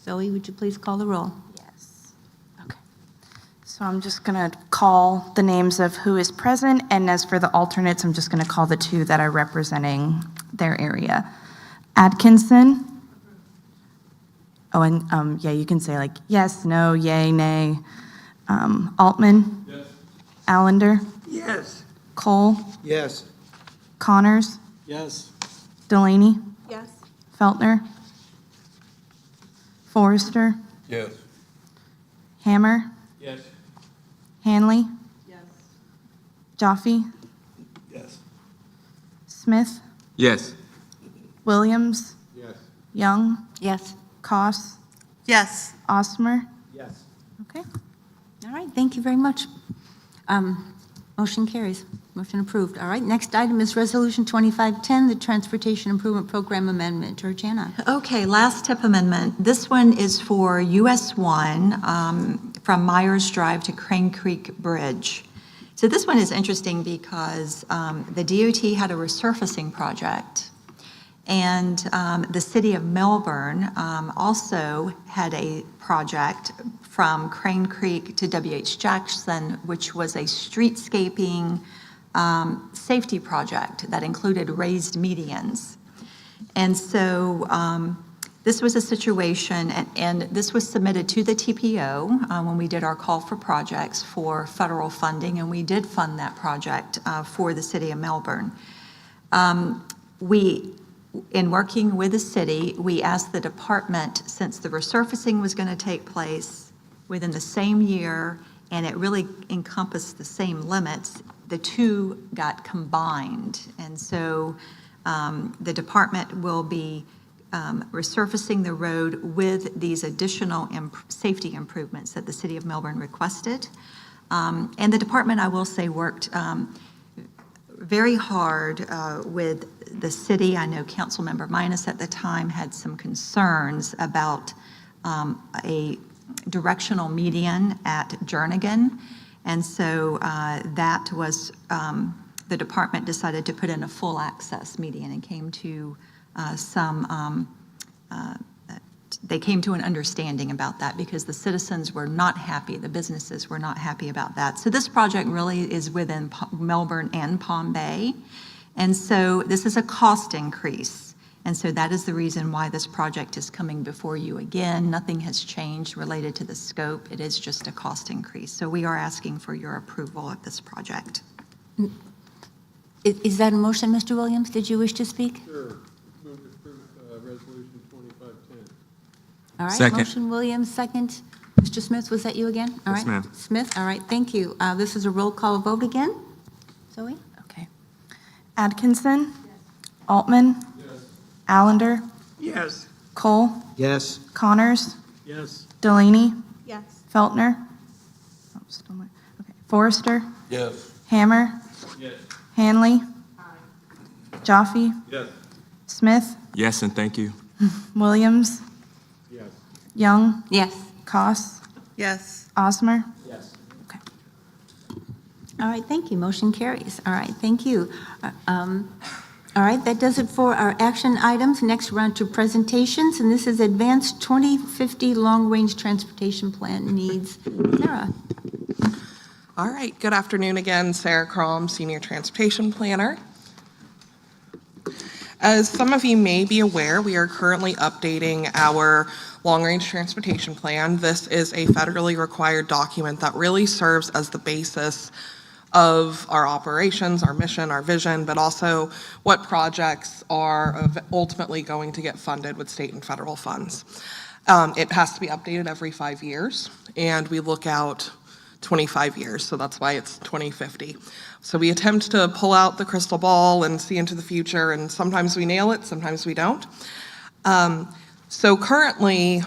Speaker 5: Zoe, would you please call the roll?
Speaker 7: Yes. Okay. So I'm just going to call the names of who is present, and as for the alternates, I'm just going to call the two that are representing their area. Atkinson. Oh, and yeah, you can say like yes, no, yay, nay. Altman.
Speaker 19: Yes.
Speaker 7: Allender.
Speaker 15: Yes.
Speaker 7: Cole.
Speaker 18: Yes.
Speaker 7: Connors.
Speaker 10: Yes.
Speaker 7: Delaney.
Speaker 13: Yes.
Speaker 7: Feltner. Forrester.
Speaker 12: Yes.
Speaker 7: Hammer.
Speaker 19: Yes.
Speaker 7: Hanley.
Speaker 13: Yes.
Speaker 7: Jaffe.
Speaker 18: Yes.
Speaker 7: Smith.
Speaker 20: Yes.
Speaker 7: Williams.
Speaker 19: Yes.
Speaker 7: Young.
Speaker 5: Yes.
Speaker 7: Koss.
Speaker 14: Yes.
Speaker 7: Osmer.
Speaker 18: Yes.
Speaker 5: Okay. All right, thank you very much. Motion carries. Motion approved. All right, next item is Resolution 2510, the Transportation Improvement Program Amendment. Georgiana.
Speaker 1: Okay, last tip amendment. This one is for US 1 from Myers Drive to Crane Creek Bridge. So this one is interesting because the DOT had a resurfacing project, and the city of Melbourne also had a project from Crane Creek to WH Jackson, which was a streetscaping safety project that included raised medians. And so this was a situation, and this was submitted to the TPO when we did our call for projects for federal funding, and we did fund that project for the city of Melbourne. In working with the city, we asked the department, since the resurfacing was going to take place within the same year, and it really encompassed the same limits, the two got combined. And so the department will be resurfacing the road with these additional safety improvements that the city of Melbourne requested. And the department, I will say, worked very hard with the city. I know Councilmember Minus at the time had some concerns about a directional median at Jernigan. And so that was, the department decided to put in a full access median and came to some they came to an understanding about that because the citizens were not happy, the businesses were not happy about that. So this project really is within Melbourne and Palm Bay. And so this is a cost increase. And so that is the reason why this project is coming before you again. Nothing has changed related to the scope. It is just a cost increase. So we are asking for your approval of this project.
Speaker 5: Is that a motion, Mr. Williams? Did you wish to speak?
Speaker 19: Sure. Move to approve Resolution 2510.
Speaker 5: All right,
Speaker 20: Second.
Speaker 5: motion Williams, second. Mr. Smith, was that you again? All
Speaker 20: Yes,
Speaker 5: right.
Speaker 20: ma'am.
Speaker 5: Smith, all right, thank you. This is a roll call vote again. Zoe?
Speaker 7: Okay. Atkinson? Altman? Allender?
Speaker 15: Yes.
Speaker 7: Cole?
Speaker 18: Yes.
Speaker 7: Connors?
Speaker 2: Yes.
Speaker 7: Delaney?
Speaker 13: Yes.
Speaker 7: Feltner? Oh, still not- okay. Forrester?
Speaker 12: Yes.
Speaker 7: Hammer?
Speaker 12: Yes.
Speaker 7: Hanley? Jaffe?
Speaker 12: Yes.
Speaker 7: Smith?
Speaker 20: Yes, and thank you.
Speaker 7: Williams?
Speaker 19: Yes.
Speaker 7: Young?
Speaker 5: Yes.
Speaker 7: Koss?
Speaker 14: Yes.
Speaker 7: Osmer?
Speaker 18: Yes.
Speaker 5: All right, thank you. Motion carries. All right, thank you. All right, that does it for our action items. Next, we're on to presentations, and this is Advanced 2050 Long Range Transportation Plan Needs. Sarah?
Speaker 8: All right, good afternoon again. Sarah Crom, Senior Transportation Planner. As some of you may be aware, we are currently updating our long-range transportation plan. This is a federally required document that really serves as the basis of our operations, our mission, our vision, but also what projects are ultimately going to get funded with state and federal funds. It has to be updated every 5 years, and we look out 25 years, so that's why it's 2050. So we attempt to pull out the crystal ball and see into the future, and sometimes we nail it, sometimes we don't. So currently,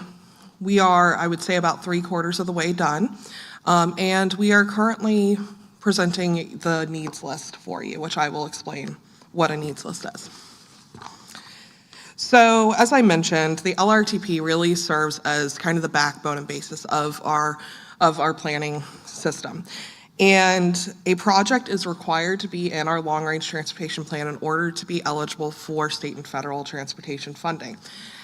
Speaker 8: we are, I would say, about 3/4 of the way done, and we are currently presenting the needs list for you, which I will explain what a needs list is. So as I mentioned, the LRTP really serves as kind of the backbone and basis of our planning system. And a project is required to be in our long-range transportation plan in order to be eligible for state and federal transportation funding.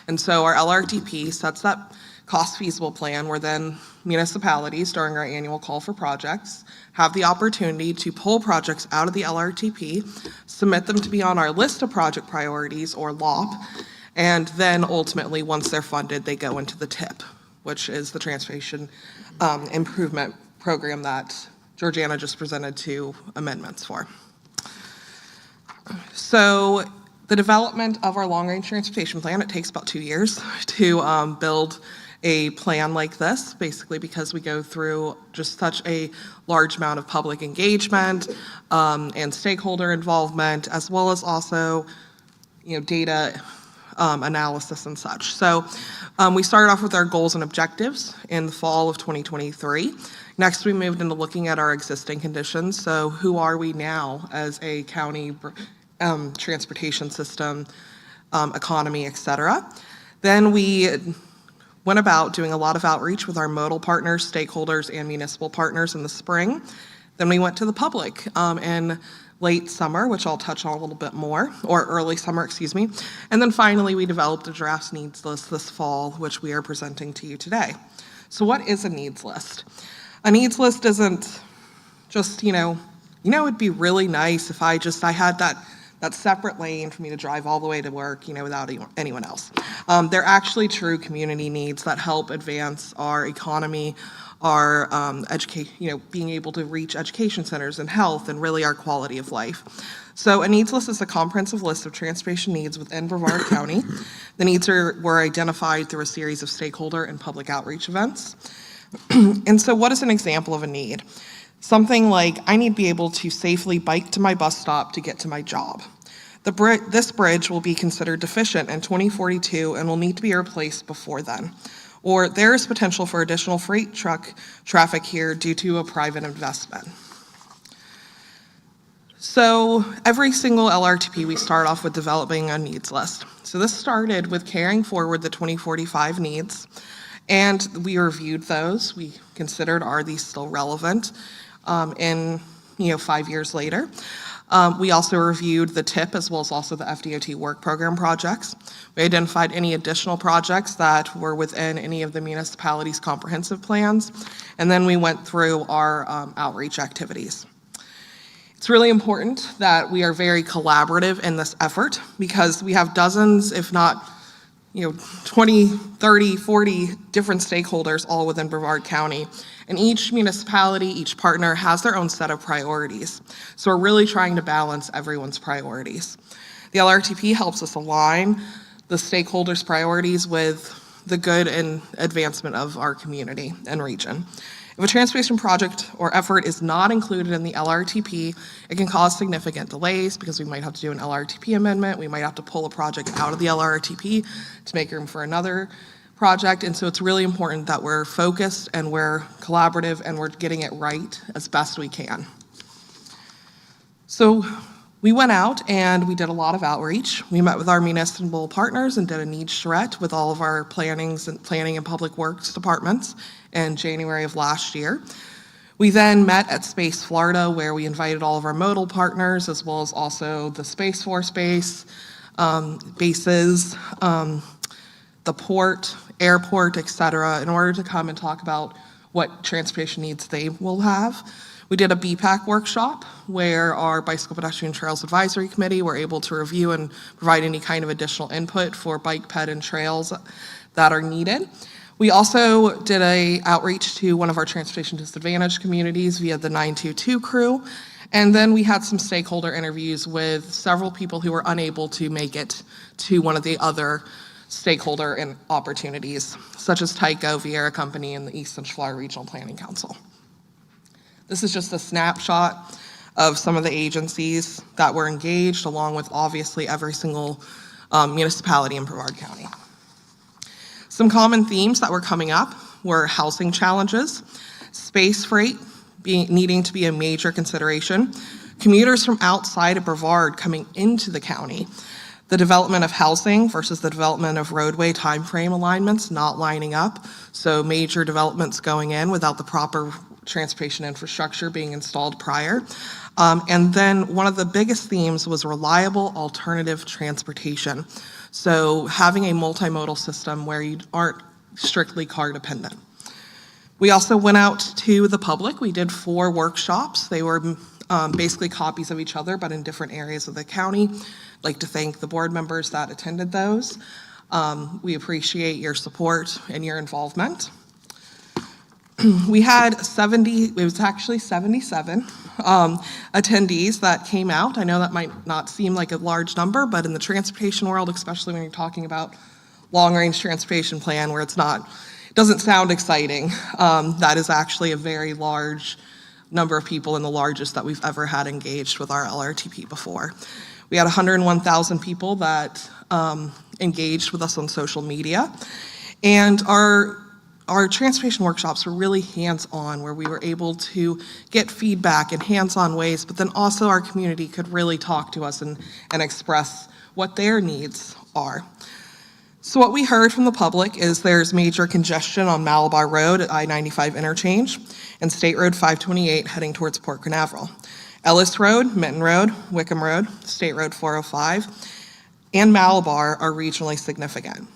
Speaker 8: And so our LRTP sets that cost feasible plan where then municipalities, during our annual call for projects, have the opportunity to pull projects out of the LRTP, submit them to be on our list of project priorities, or LOP, and then ultimately, once they're funded, they go into the TIP, which is the Transportation Improvement Program that Georgiana just presented 2 amendments for. So the development of our long-range transportation plan, it takes about 2 years to build a plan like this, basically because we go through just such a large amount of public engagement and stakeholder involvement, as well as also, data analysis and such. So we started off with our goals and objectives in the fall of 2023. Next, we moved into looking at our existing conditions. So who are we now as a county transportation system, economy, et cetera. Then we went about doing a lot of outreach with our modal partners, stakeholders, and municipal partners in the spring. Then we went to the public in late summer, which I'll touch on a little bit more, or early summer, excuse me. And then finally, we developed a draft needs list this fall, which we are presenting to you today. So what is a needs list? A needs list isn't just, it'd be really nice if I had that separate lane for me to drive all the way to work, without anyone else. They're actually true community needs that help advance our economy, our being able to reach education centers and health, and really our quality of life. So a needs list is a comprehensive list of transportation needs within Brevard County. The needs were identified through a series of stakeholder and public outreach events. And so what is an example of a need? Something like, I need to be able to safely bike to my bus stop to get to my job. This bridge will be considered deficient in 2042 and will need to be replaced before then. Or there is potential for additional freight truck traffic here due to a private investment. So every single LRTP, we start off with developing a needs list. So this started with carrying forward the 2045 needs, and we reviewed those. We considered, are these still relevant in 5 years later? We also reviewed the TIP as well as also the FDOT work program projects. We identified any additional projects that were within any of the municipalities' comprehensive plans, and then we went through our outreach activities. It's really important that we are very collaborative in this effort because we have dozens, if not 20, 30, 40 different stakeholders all within Brevard County. And each municipality, each partner has their own set of priorities. So we're really trying to balance everyone's priorities. The LRTP helps us align the stakeholders' priorities with the good and advancement of our community and region. If a transportation project or effort is not included in the LRTP, it can cause significant delays because we might have to do an LRTP amendment. We might have to pull a project out of the LRTP to make room for another project. And so it's really important that we're focused and we're collaborative and we're getting it right as best we can. So we went out and we did a lot of outreach. We met with our municipal partners and did a needs charrette with all of our planning and public works departments in January of last year. We then met at Space Florida, where we invited all of our modal partners, as well as also the Space Force base, bases, the port, airport, et cetera, in order to come and talk about what transportation needs they will have. We did a BPAC workshop where our Bicycle Pedestrian Trails Advisory Committee were able to review and provide any kind of additional input for bike, ped, and trails that are needed. We also did an outreach to one of our transportation disadvantaged communities via the 922 crew. And then we had some stakeholder interviews with several people who were unable to make it to one of the other stakeholder and opportunities, such as Tyco, Vieira Company, and the East Central Florida Regional Planning Council. This is just a snapshot of some of the agencies that were engaged, along with obviously every single municipality in Brevard County. Some common themes that were coming up were housing challenges, space freight needing to be a major consideration, commuters from outside of Brevard coming into the county, the development of housing versus the development of roadway timeframe alignments not lining up, so major developments going in without the proper transportation infrastructure being installed prior. And then one of the biggest themes was reliable alternative transportation. So having a multimodal system where you aren't strictly car dependent. We also went out to the public. We did 4 workshops. They were basically copies of each other, but in different areas of the county. I'd like to thank the board members that attended those. We appreciate your support and your involvement. We had 77 attendees that came out. I know that might not seem like a large number, but in the transportation world, especially when you're talking about long-range transportation plan where it doesn't sound exciting, that is actually a very large number of people and the largest that we've ever had engaged with our LRTP before. We had 101,000 people that engaged with us on social media, and our transportation workshops were really hands-on, where we were able to get feedback in hands-on ways, but then also our community could really talk to us and express what their needs are. So what we heard from the public is there's major congestion on Malabar Road at I-95 interchange and State Road 528 heading towards Port Canaveral. Ellis Road, Minton Road, Wickham Road, State Road 405, and Malabar are regionally significant.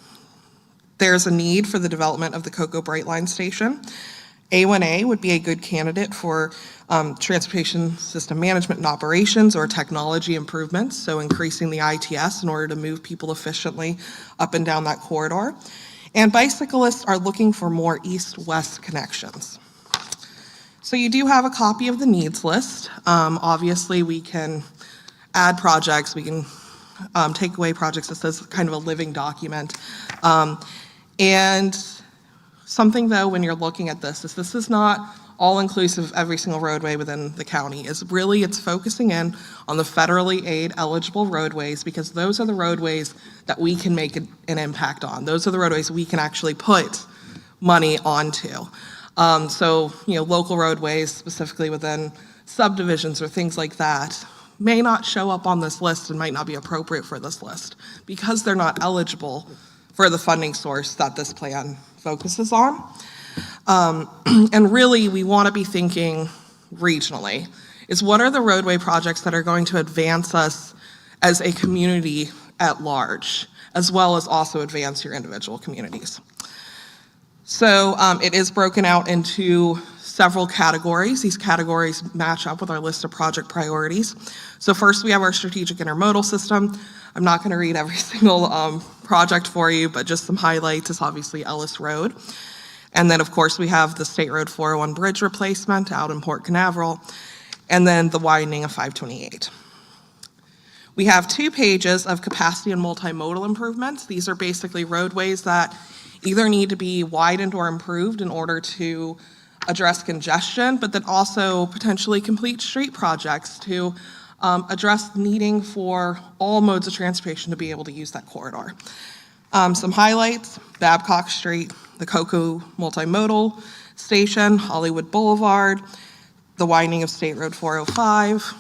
Speaker 8: There's a need for the development of the Cocoa Brightline Station. A1A would be a good candidate for transportation system management and operations or technology improvements, so increasing the ITS in order to move people efficiently up and down that corridor. And bicyclists are looking for more east-west connections. So you do have a copy of the needs list. Obviously, we can add projects, we can take away projects. This is kind of a living document. And something, though, when you're looking at this is not all-inclusive of every single roadway within the county. It's focusing in on the federally aid-eligible roadways, because those are the roadways that we can make an impact on. Those are the roadways we can actually put money onto. So, local roadways, specifically within subdivisions or things like that, may not show up on this list and might not be appropriate for this list because they're not eligible for the funding source that this plan focuses on. And really, we want to be thinking regionally. is what are the roadway projects that are going to advance us as a community at large, as well as also advance your individual communities. So it is broken out into several categories. These categories match up with our list of project priorities. So first we have our strategic intermodal system. I'm not going to read every single project for you, but just some highlights is obviously Ellis Road. And then of course we have the State Road 401 bridge replacement out in Port Canaveral, and then the widening of 528. We have 2 pages of capacity and multimodal improvements. These are basically roadways that either need to be widened or improved in order to address congestion, but then also potentially complete street projects to address needing for all modes of transportation to be able to use that corridor. Some highlights: Babcock Street, the Cocoa Multimodal Station, Hollywood Boulevard, the widening of State Road 405,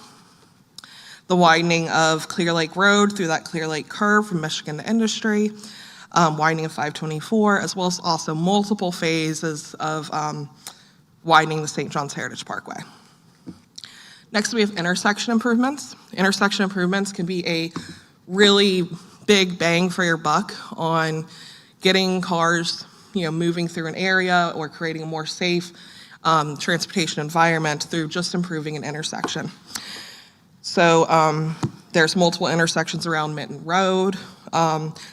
Speaker 8: the widening of Clear Lake Road through that Clear Lake curve from Michigan to Industry, widening of 524, as well as also multiple phases of widening the St. John's Heritage Parkway. Next, we have intersection improvements. Intersection improvements can be a really big bang for your buck on getting cars, moving through an area or creating a more safe transportation environment through just improving an intersection. So there's multiple intersections around Minton Road,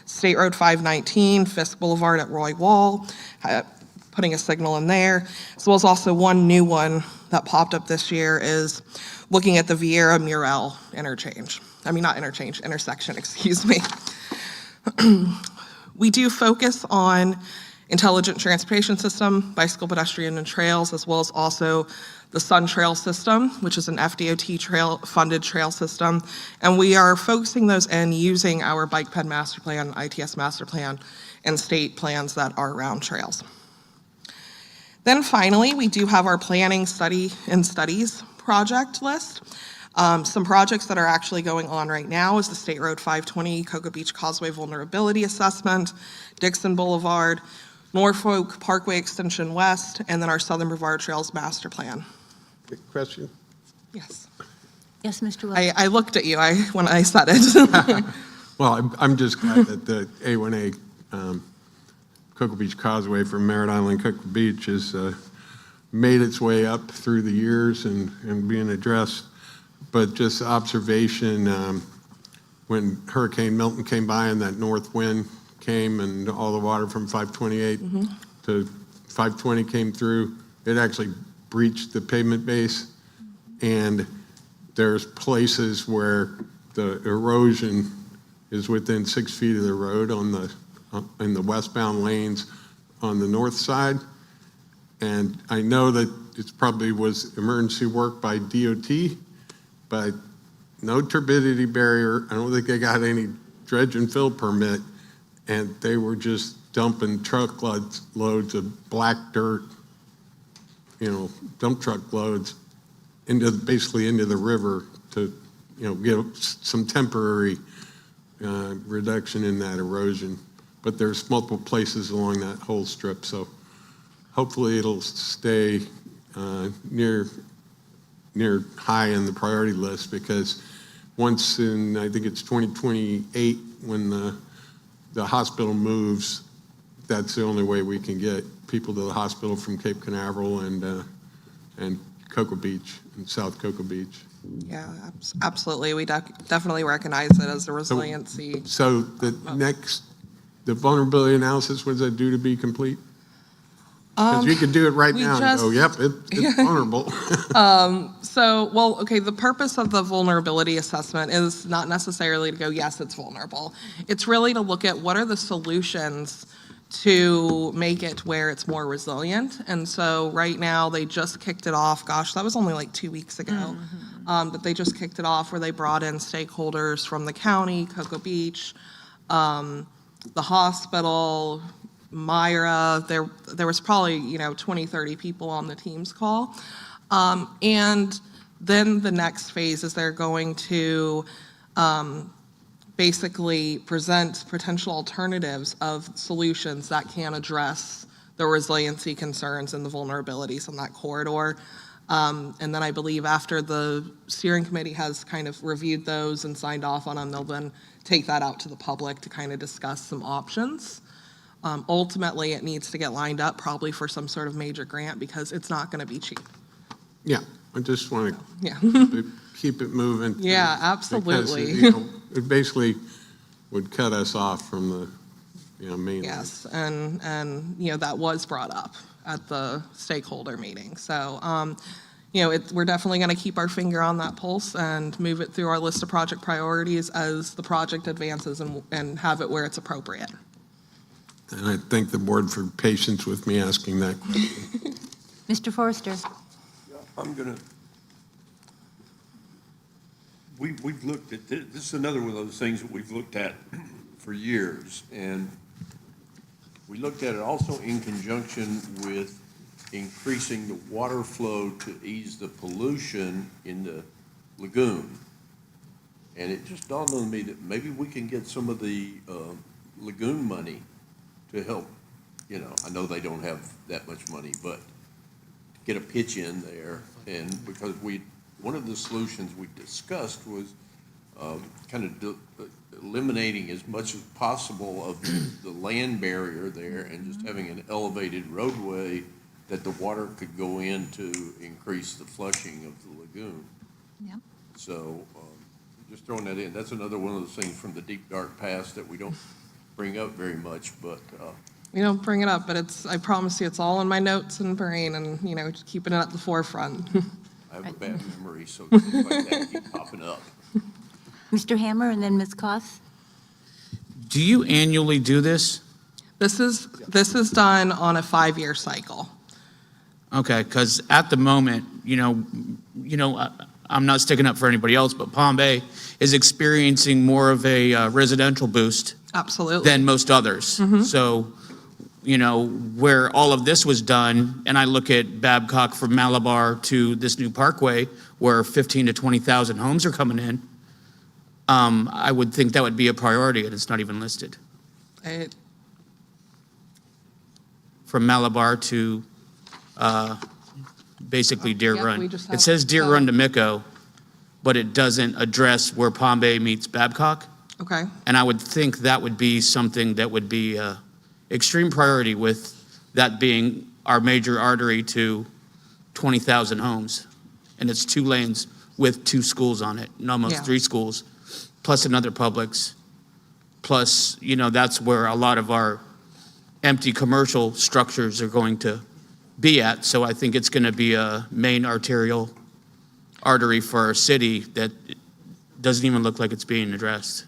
Speaker 8: State Road 519, Fisk Boulevard at Roy Wall, putting a signal in there, as well as also one new one that popped up this year is looking at the Vieira Murrell intersection, excuse me. We do focus on intelligent transportation system, bicycle, pedestrian, and trails, as well as also the Sun Trail system, which is an FDOT funded trail system. And we are focusing those in using our Bike Pen Master Plan, ITS Master Plan, and state plans that are around trails. Then finally, we do have our planning studies project list. Some projects that are actually going on right now is the State Road 520 Cocoa Beach Causeway Vulnerability Assessment, Dixon Boulevard, Norfolk Parkway Extension West, and then our Southern Brevard Trails Master Plan.
Speaker 19: Question?
Speaker 8: Yes.
Speaker 5: Yes, Mr. Wilson.
Speaker 8: I looked at you when I said it.
Speaker 19: Well, I'm just glad that the A1A Cocoa Beach Causeway from Merritt Island, Cocoa Beach has made its way up through the years and being addressed. But just observation, when Hurricane Milton came by and that north wind came and all the water from 528 to 520 came through, it actually breached the pavement base. And there's places where the erosion is within 6 feet of the road in the westbound lanes on the north side. And I know that it probably was emergency work by DOT, but no turbidity barrier. I don't think they got any dredge and fill permit, and they were just dumping truckloads of black dirt, dump truck loads basically into the river to, give some temporary reduction in that erosion. But there's multiple places along that whole strip, so hopefully it'll stay near high in the priority list, because once in, I think it's 2028, when the hospital moves, that's the only way we can get people to the hospital from Cape Canaveral and Cocoa Beach, and South Cocoa Beach.
Speaker 8: Yeah, absolutely. We definitely recognize it as a resiliency.
Speaker 19: So the vulnerability analysis, was that due to be complete? Because you could do it right now and go, yep, it's vulnerable.
Speaker 8: The purpose of the vulnerability assessment is not necessarily to go, yes, it's vulnerable. It's really to look at what are the solutions to make it where it's more resilient. And so right now they just kicked it off. Gosh, that was only like 2 weeks ago. But they just kicked it off where they brought in stakeholders from the county, Cocoa Beach, the hospital, Myra. There was probably 20, 30 people on the Teams call. And then the next phase is they're going to basically present potential alternatives of solutions that can address the resiliency concerns and the vulnerabilities on that corridor. And then I believe after the steering committee has kind of reviewed those and signed off on them, they'll then take that out to the public to kind of discuss some options. Ultimately, it needs to get lined up probably for some sort of major grant because it's not going to be cheap.
Speaker 19: Yeah, I just want to
Speaker 8: Yeah.
Speaker 19: keep it moving.
Speaker 8: Yeah,
Speaker 19: because
Speaker 8: absolutely.
Speaker 19: it basically would cut us off from the, mainland.
Speaker 8: Yes, and that was brought up at the stakeholder meeting. So, we're definitely going to keep our finger on that pulse and move it through our list of project priorities as the project advances and have it where it's appropriate.
Speaker 19: And I thank the board for patience with me asking that question.
Speaker 5: Mr. Forrester.
Speaker 12: I'm gonna, we've looked at, this is another one of those things that we've looked at for years, and we looked at it also in conjunction with increasing the water flow to ease the pollution in the lagoon. And it just dawned on me that maybe we can get some of the lagoon money to help, I know they don't have that much money, but get a pitch in there. And because one of the solutions we discussed was kind of eliminating as much as possible of the land barrier there and just having an elevated roadway that the water could go in to increase the flushing of the lagoon.
Speaker 1: Yep.
Speaker 12: So just throwing that in, that's another one of those things from the deep, dark past that we don't bring up very much, but
Speaker 8: We don't bring it up, but I promise you, it's all in my notes and brain and, just keeping it at the forefront.
Speaker 12: I have a bad memory, so things like that keep popping up.
Speaker 5: Mr. Hammer and then Ms. Koss.
Speaker 2: Do you annually do this?
Speaker 8: This is done on a 5-year cycle.
Speaker 2: Okay, because at the moment, I'm not sticking up for anybody else, but Palm Bay is experiencing more of a residential boost
Speaker 8: Absolutely.
Speaker 2: than most others. So, where all of this was done, and I look at Babcock from Malabar to this new parkway where 15 to 20,000 homes are coming in, I would think that would be a priority, and it's not even listed. From Malabar to basically Deer
Speaker 8: yeah,
Speaker 2: Run.
Speaker 8: we just
Speaker 2: It
Speaker 8: have-
Speaker 2: says Deer Run to Miko, but it doesn't address where Palm Bay meets Babcock.
Speaker 8: Okay.
Speaker 2: And I would think that would be something that would be extreme priority with that being our major artery to 20,000 homes. And it's 2 lanes with 2 schools on it, and almost
Speaker 8: Yeah.
Speaker 2: 3 schools, plus another Publix. Plus, that's where a lot of our empty commercial structures are going to be at. So I think it's going to be a main arterial artery for our city that doesn't even look like it's being addressed.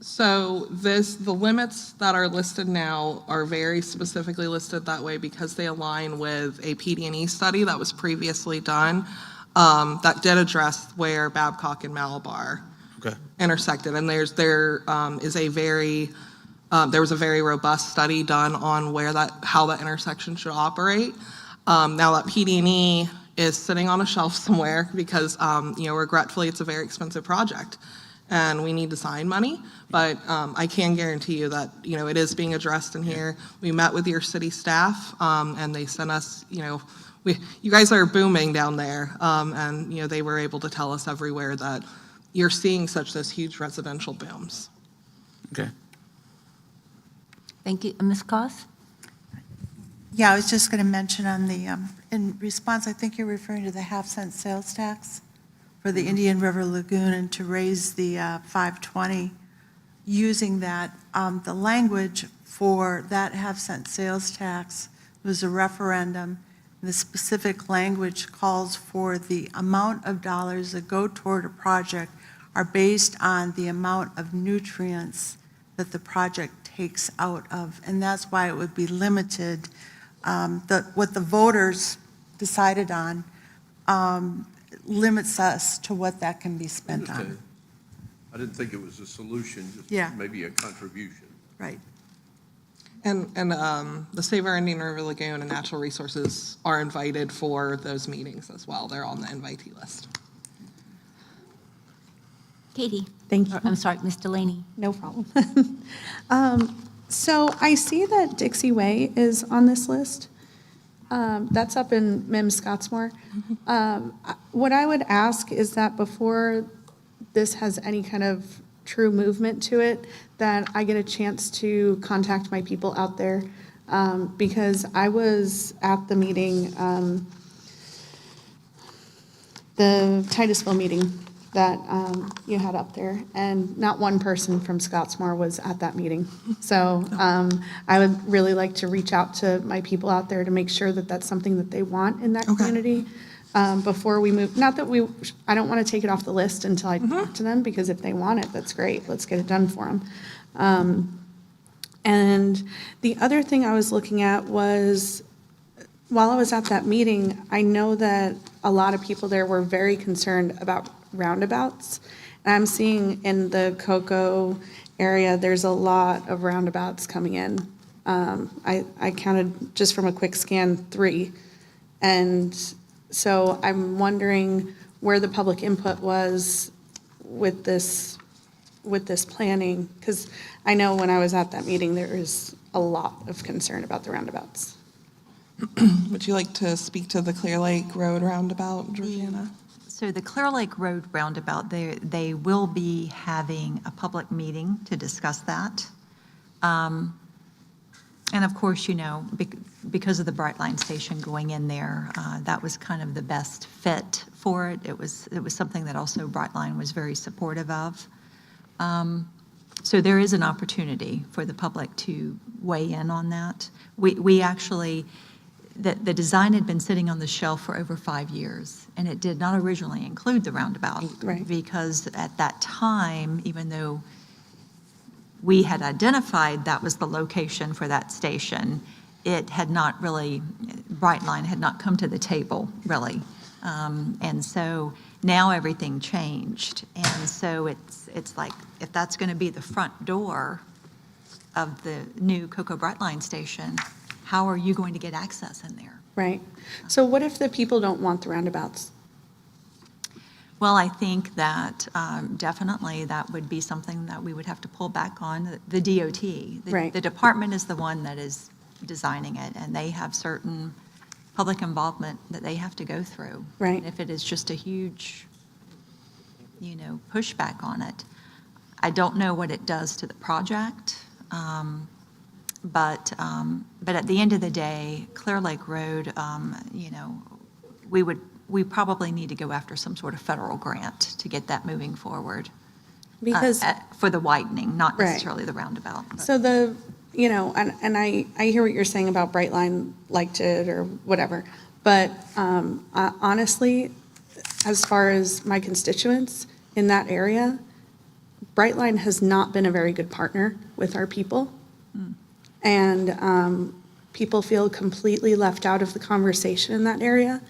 Speaker 8: So the limits that are listed now are very specifically listed that way because they align with a PD&E study that was previously done that did address where Babcock and Malabar intersected. And there was a very robust study done on how that intersection should operate. Now that PD&E is sitting on a shelf somewhere because, regretfully, it's a very expensive project and we need to sign money. But I can guarantee you that, it is being addressed in here. We met with your city staff and they sent us, you guys are booming down there. And, they were able to tell us everywhere that you're seeing those huge residential booms.
Speaker 2: Okay.
Speaker 5: Thank you. Ms. Koss?
Speaker 14: Yeah, I was just going to mention on the, in response, I think you're referring to the half-cent sales tax for the Indian River Lagoon and to raise the 520. Using that, the language for that half-cent sales tax was a referendum. The specific language calls for the amount of dollars that go toward a project are based on the amount of nutrients that the project takes out of, and that's why it would be limited. What the voters decided on limits us to what that can be spent on.
Speaker 12: I didn't think it was a solution,
Speaker 14: Yeah.
Speaker 12: just maybe a contribution.
Speaker 14: Right.
Speaker 8: And the Save Our Indian River Lagoon and Natural Resources are invited for those meetings as well. They're on the invitee list.
Speaker 5: Katie?
Speaker 13: Thank you.
Speaker 5: I'm sorry, Ms. Delaney.
Speaker 13: No problem. So I see that Dixie Way is on this list. That's up in Mims Scottsmore. What I would ask is that before this has any kind of true movement to it, that I get a chance to contact my people out there. Because I was at the meeting, the Titusville meeting that you had up there, and not one person from Scottsmore was at that meeting. So I would really like to reach out to my people out there to make sure that that's something that they want in that community before we move. Not that I don't want to take it off the list until I talk to them, because if they want it, that's great. Let's get it done for them. And the other thing I was looking at was, while I was at that meeting, I know that a lot of people there were very concerned about roundabouts. And I'm seeing in the Cocoa area, there's a lot of roundabouts coming in. I counted, just from a quick scan, 3. And so I'm wondering where the public input was with this planning, because I know when I was at that meeting, there was a lot of concern about the roundabouts.
Speaker 8: Would you like to speak to the Clear Lake Road roundabout, Georgiana?
Speaker 1: So the Clear Lake Road roundabout, they will be having a public meeting to discuss that. And of course, you know, because of the Brightline station going in there, that was kind of the best fit for it. It was something that also Brightline was very supportive of. So there is an opportunity for the public to weigh in on that. We actually, the design had been sitting on the shelf for over 5 years, and it did not originally include the roundabout.
Speaker 13: Right.
Speaker 1: Because at that time, even though we had identified that was the location for that station, it had not really, Brightline had not come to the table, really. And so now everything changed. And so it's like, if that's going to be the front door of the new Cocoa Brightline station, how are you going to get access in there?
Speaker 13: Right. So what if the people don't want the roundabouts?
Speaker 1: Well, I think that definitely that would be something that we would have to pull back on. The DOT,
Speaker 13: Right.
Speaker 1: the department is the one that is designing it, and they have certain public involvement that they have to go through.
Speaker 13: Right.
Speaker 1: And if it is just a huge, you know, pushback on it, I don't know what it does to the project. But at the end of the day, Clear Lake Road, you know, we probably need to go after some sort of federal grant to get that moving forward.
Speaker 13: Because
Speaker 1: For the widening, not
Speaker 13: Right.
Speaker 1: necessarily the roundabout. but-
Speaker 13: So you know, and I hear what you're saying about Brightline liked it or whatever, but honestly, as far as my constituents in that area, Brightline has not been a very good partner with our people. And people feel completely left out of the conversation in that area.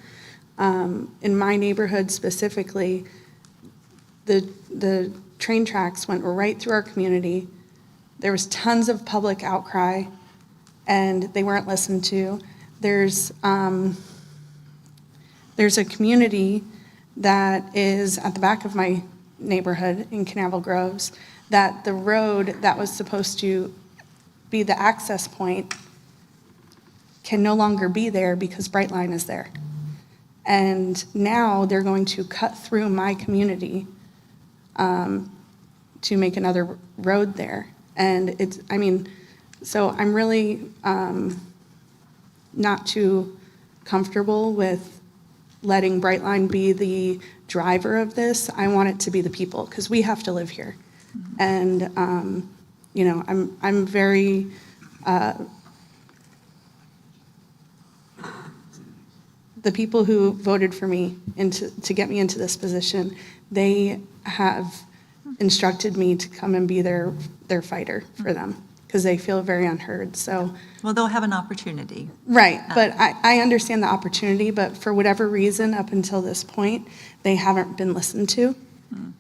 Speaker 13: In my neighborhood specifically, the train tracks went right through our community. There was tons of public outcry, and they weren't listened to. There's a community that is at the back of my neighborhood in Canaveral Groves, that the road that was supposed to be the access point can no longer be there because Brightline is there. And now they're going to cut through my community to make another road there. And so I'm really not too comfortable with letting Brightline be the driver of this. I want it to be the people, because we have to live here. And, you know, I'm very, the people who voted for me to get me into this position, they have instructed me to come and be their fighter for them, because they feel very unheard. So,
Speaker 1: Well, they'll have an opportunity.
Speaker 13: right, but I understand the opportunity, but for whatever reason, up until this point, they haven't been listened to.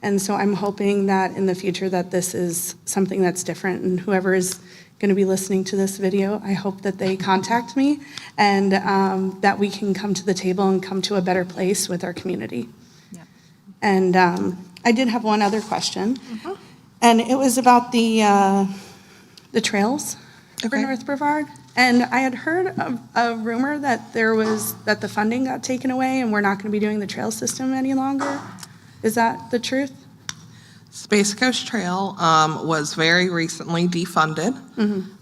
Speaker 13: And so I'm hoping that in the future that this is something that's different, and whoever is going to be listening to this video, I hope that they contact me, and that we can come to the table and come to a better place with our community.
Speaker 1: Yep.
Speaker 13: And I did have one other question, and it was about the trails.
Speaker 7: for North Brevard. And I had heard of a rumor that that the funding got taken away and we're not going to be doing the trail system any longer. Is that the truth?
Speaker 8: Space Coast Trail was very recently defunded.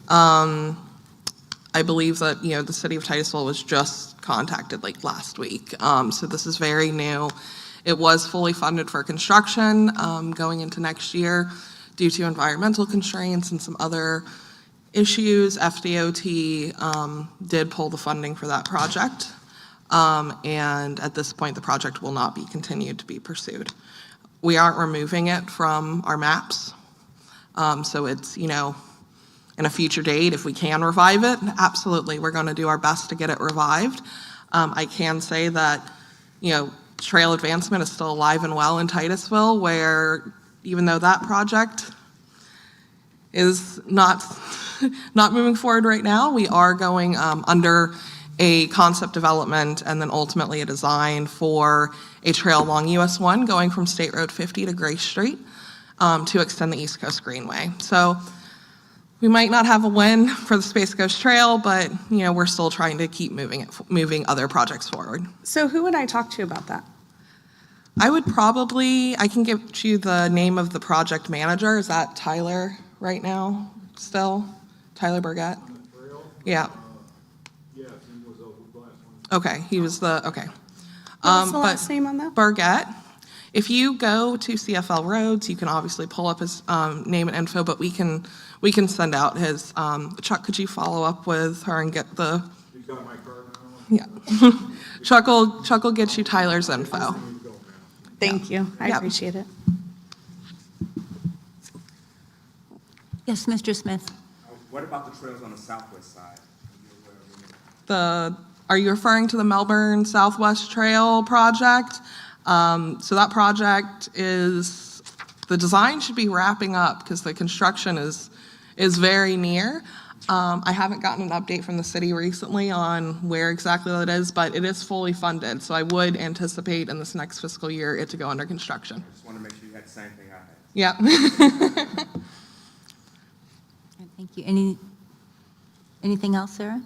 Speaker 8: I believe that, the city of Titusville was just contacted like last week. So this is very new. It was fully funded for construction going into next year due to environmental constraints and some other issues. FDOT did pull the funding for that project. And at this point, the project will not be continued to be pursued. We aren't removing it from our maps. So it's, in a future date, if we can revive it, absolutely, we're going to do our best to get it revived. I can say that, trail advancement is still alive and well in Titusville, where even though that project is not moving forward right now, we are going under a concept development and then ultimately a design for a trail along US 1 going from State Road 50 to Grace Street to extend the East Coast Greenway. So we might not have a win for the Space Coast Trail, but we're still trying to keep moving other projects forward.
Speaker 7: So who would I talk to about that?
Speaker 8: I can give you the name of the project manager. Is that Tyler right now still? Tyler Burgett? Yeah.
Speaker 6: Yes, he was over the last one.
Speaker 8: Okay, he was okay.
Speaker 7: What's the last name on that?
Speaker 8: Burgett. If you go to CFL Roads, you can obviously pull up his name and info, but we can send out his, Chuck, could you follow up with her and get the?
Speaker 6: He's got my card now?
Speaker 8: Yeah. Chuck will get you Tyler's info.
Speaker 7: Thank you. I appreciate it.
Speaker 5: Yes, Mr. Smith.
Speaker 20: What about the trails on the southwest side?
Speaker 8: Are you referring to the Melbourne Southwest Trail project? So that project the design should be wrapping up because the construction is very near. I haven't gotten an update from the city recently on where exactly that is, but it is fully funded. So I would anticipate in this next fiscal year it to go under construction.
Speaker 20: I just want to make sure you had the same thing I had.
Speaker 8: Yeah.
Speaker 5: Thank you. Anything else, Sarah?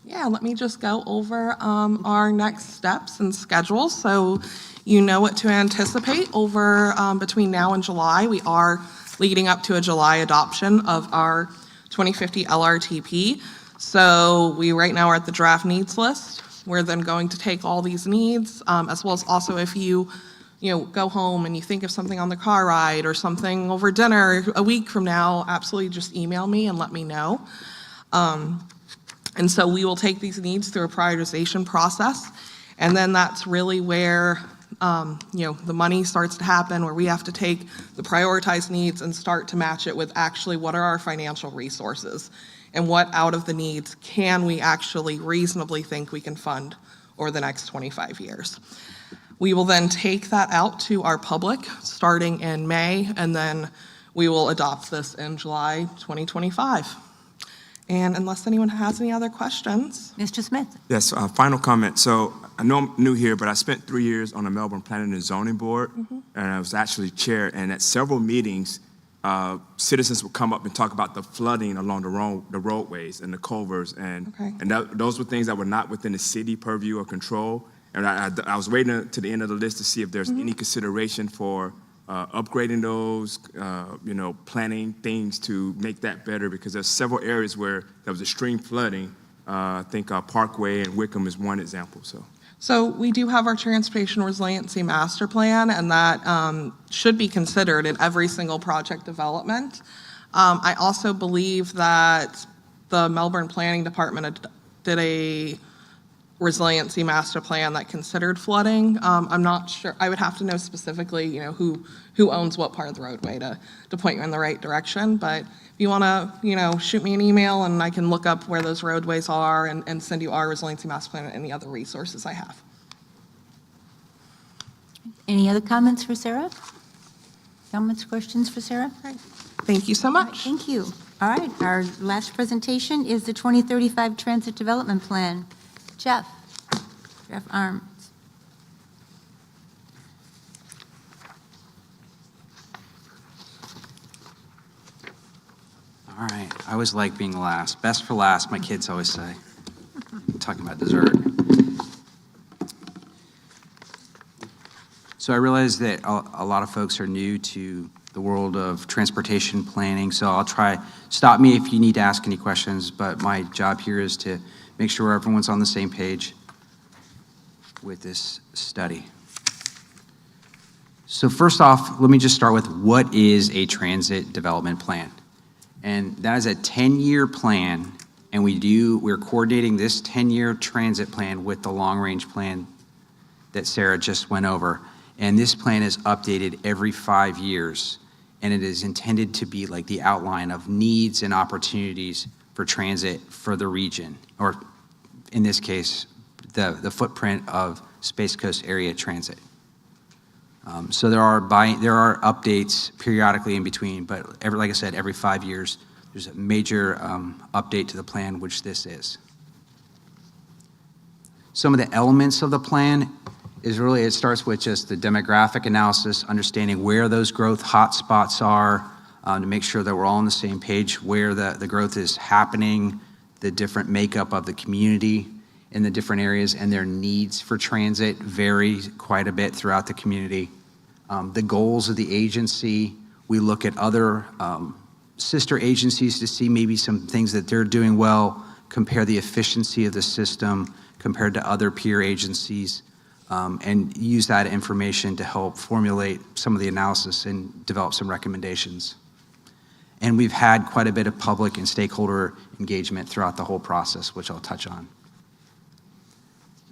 Speaker 8: Yeah, let me just go over our next steps and schedules so you know what to anticipate over between now and July. We are leading up to a July adoption of our 2050 LRTP. So we right now are at the draft needs list. We're then going to take all these needs, as well as also if you go home and you think of something on the car ride or something over dinner a week from now, absolutely just email me and let me know. And so we will take these needs through a prioritization process. And then that's really where, the money starts to happen, where we have to take the prioritized needs and start to match it with actually what are our financial resources and what out of the needs can we actually reasonably think we can fund over the next 25 years. We will then take that out to our public starting in May, and then we will adopt this in July 2025. And unless anyone has any other questions.
Speaker 5: Mr. Smith.
Speaker 20: Yes, final comment. So I know I'm new here, but I spent 3 years on the Melbourne Planning and Zoning Board, and I was actually chair. And at several meetings, citizens would come up and talk about the flooding along the roadways and the culverts, and those were things that were not within the city purview or control. And I was waiting to the end of the list to see if there's any consideration for upgrading those, planning things to make that better, because there's several areas where there was extreme flooding. I think Parkway and Wickham is one example.
Speaker 8: So we do have our Transportation Resiliency Master Plan, and that should be considered in every single project development. I also believe that the Melbourne Planning Department did a resiliency master plan that considered flooding. I'm not sure. I would have to know specifically, who owns what part of the roadway to point you in the right direction. But if you want to, shoot me an email and I can look up where those roadways are and send you our resiliency master plan and any other resources I have.
Speaker 5: Any other comments for Sarah? Comments, questions for Sarah?
Speaker 8: Right. Thank you so much.
Speaker 5: Thank you. All right, our last presentation is the 2035 Transit Development Plan. Jeff Arms.
Speaker 21: All All right, I always like being last. Best for last, my kids always say. I'm talking about dessert. So I realize that a lot of folks are new to the world of transportation planning, so I'll stop me if you need to ask any questions, but my job here is to make sure everyone's on the same page with this study. So first off, let me just start with what is a transit development plan? And that is a 10-year plan, and we're coordinating this 10-year transit plan with the long-range plan that Sarah just went over. And this plan is updated every 5 years, and it is intended to be like the outline of needs and opportunities for transit for the region, or in this case, the footprint of Space Coast Area Transit. So there are updates periodically in between, but like I said, every 5 years, there's a major update to the plan, which this is. Some of the elements of the plan is really, it starts with just the demographic analysis, understanding where those growth hotspots are, to make sure that we're all on the same page, where the growth is happening, the different makeup of the community in the different areas, and their needs for transit vary quite a bit throughout the community. The goals of the agency, we look at other sister agencies to see maybe some things that they're doing well, compare the efficiency of the system compared to other peer agencies, and use that information to help formulate some of the analysis and develop some recommendations. And we've had quite a bit of public and stakeholder engagement throughout the whole process, which I'll touch on.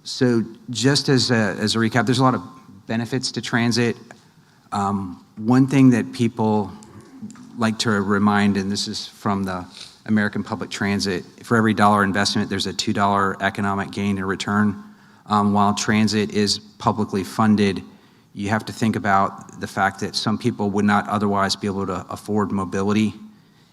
Speaker 21: So just as a recap, there's a lot of benefits to transit. One thing that people like to remind, and this is from the American Public Transit, for every dollar investment, there's a $2 economic gain or return. While transit is publicly funded, you have to think about the fact that some people would not otherwise be able to afford mobility.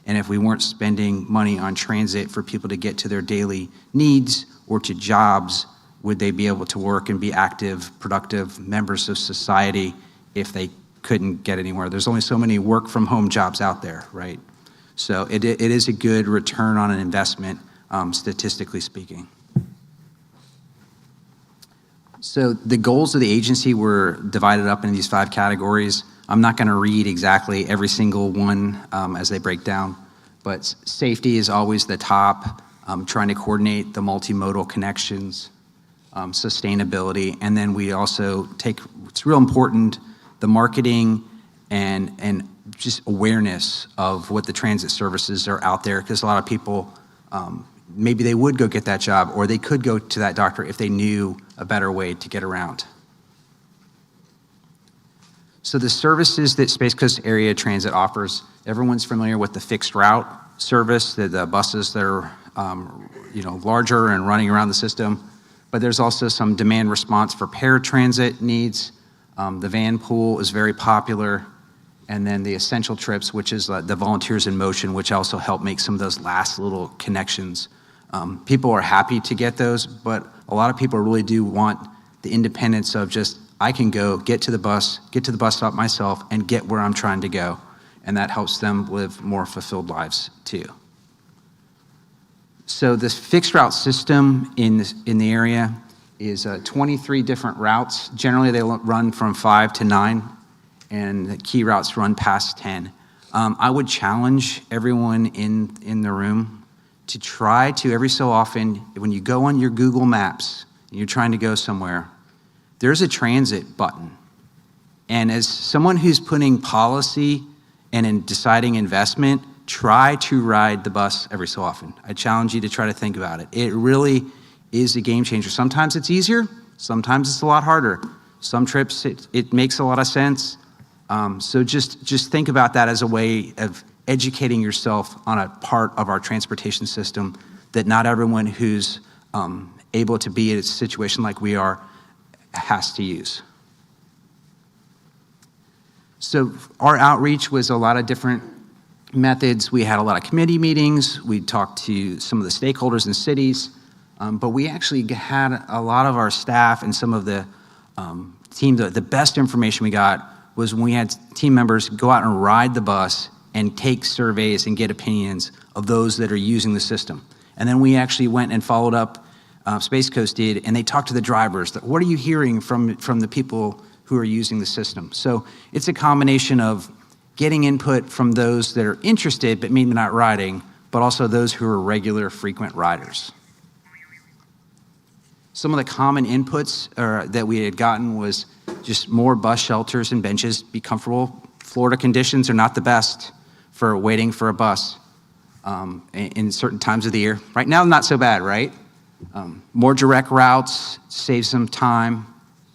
Speaker 21: And if we weren't spending money on transit for people to get to their daily needs or to jobs, would they be able to work and be active, productive members of society if they couldn't get anywhere? There's only so many work from home jobs out there, right? So it is a good return on an investment, statistically speaking. So the goals of the agency were divided up into these 5 categories. I'm not going to read exactly every single one as they break down, but safety is always the top, trying to coordinate the multimodal connections, sustainability, and then we also take, it's real important, the marketing and just awareness of what the transit services are out there, because a lot of people, maybe they would go get that job, or they could go to that doctor if they knew a better way to get around. So the services that Space Coast Area Transit offers, everyone's familiar with the fixed route service, the buses that are larger and running around the system, but there's also some demand response for paratransit needs. The van pool is very popular, and then the essential trips, which is the volunteers in motion, which also help make some of those last little connections. People are happy to get those, but a lot of people really do want the independence of just, I can go, get to the bus stop myself, and get where I'm trying to go. And that helps them live more fulfilled lives too. So this fixed route system in the area is 23 different routes. Generally, they run from 5 to 9, and the key routes run past 10. I would challenge everyone in the room to try to, every so often, when you go on your Google Maps and you're trying to go somewhere, there's a transit button. And as someone who's putting policy and in deciding investment, try to ride the bus every so often. I challenge you to try to think about it. It really is a game changer. Sometimes it's easier, sometimes it's a lot harder. Some trips, it makes a lot of sense. So just think about that as a way of educating yourself on a part of our transportation system that not everyone who's able to be in a situation like we are has to use. So our outreach was a lot of different methods. We had a lot of committee meetings. We talked to some of the stakeholders in cities, but we actually had a lot of our staff and some of the team, the best information we got was when we had team members go out and ride the bus and take surveys and get opinions of those that are using the system. And then we actually went and followed up, Space Coast did, and they talked to the drivers. What are you hearing from the people who are using the system? So it's a combination of getting input from those that are interested but maybe not riding, but also those who are regular, frequent riders. Some of the common inputs that we had gotten was just more bus shelters and benches, be comfortable. Florida conditions are not the best for waiting for a bus in certain times of the year. Right now, not so bad, right? More direct routes, save some time,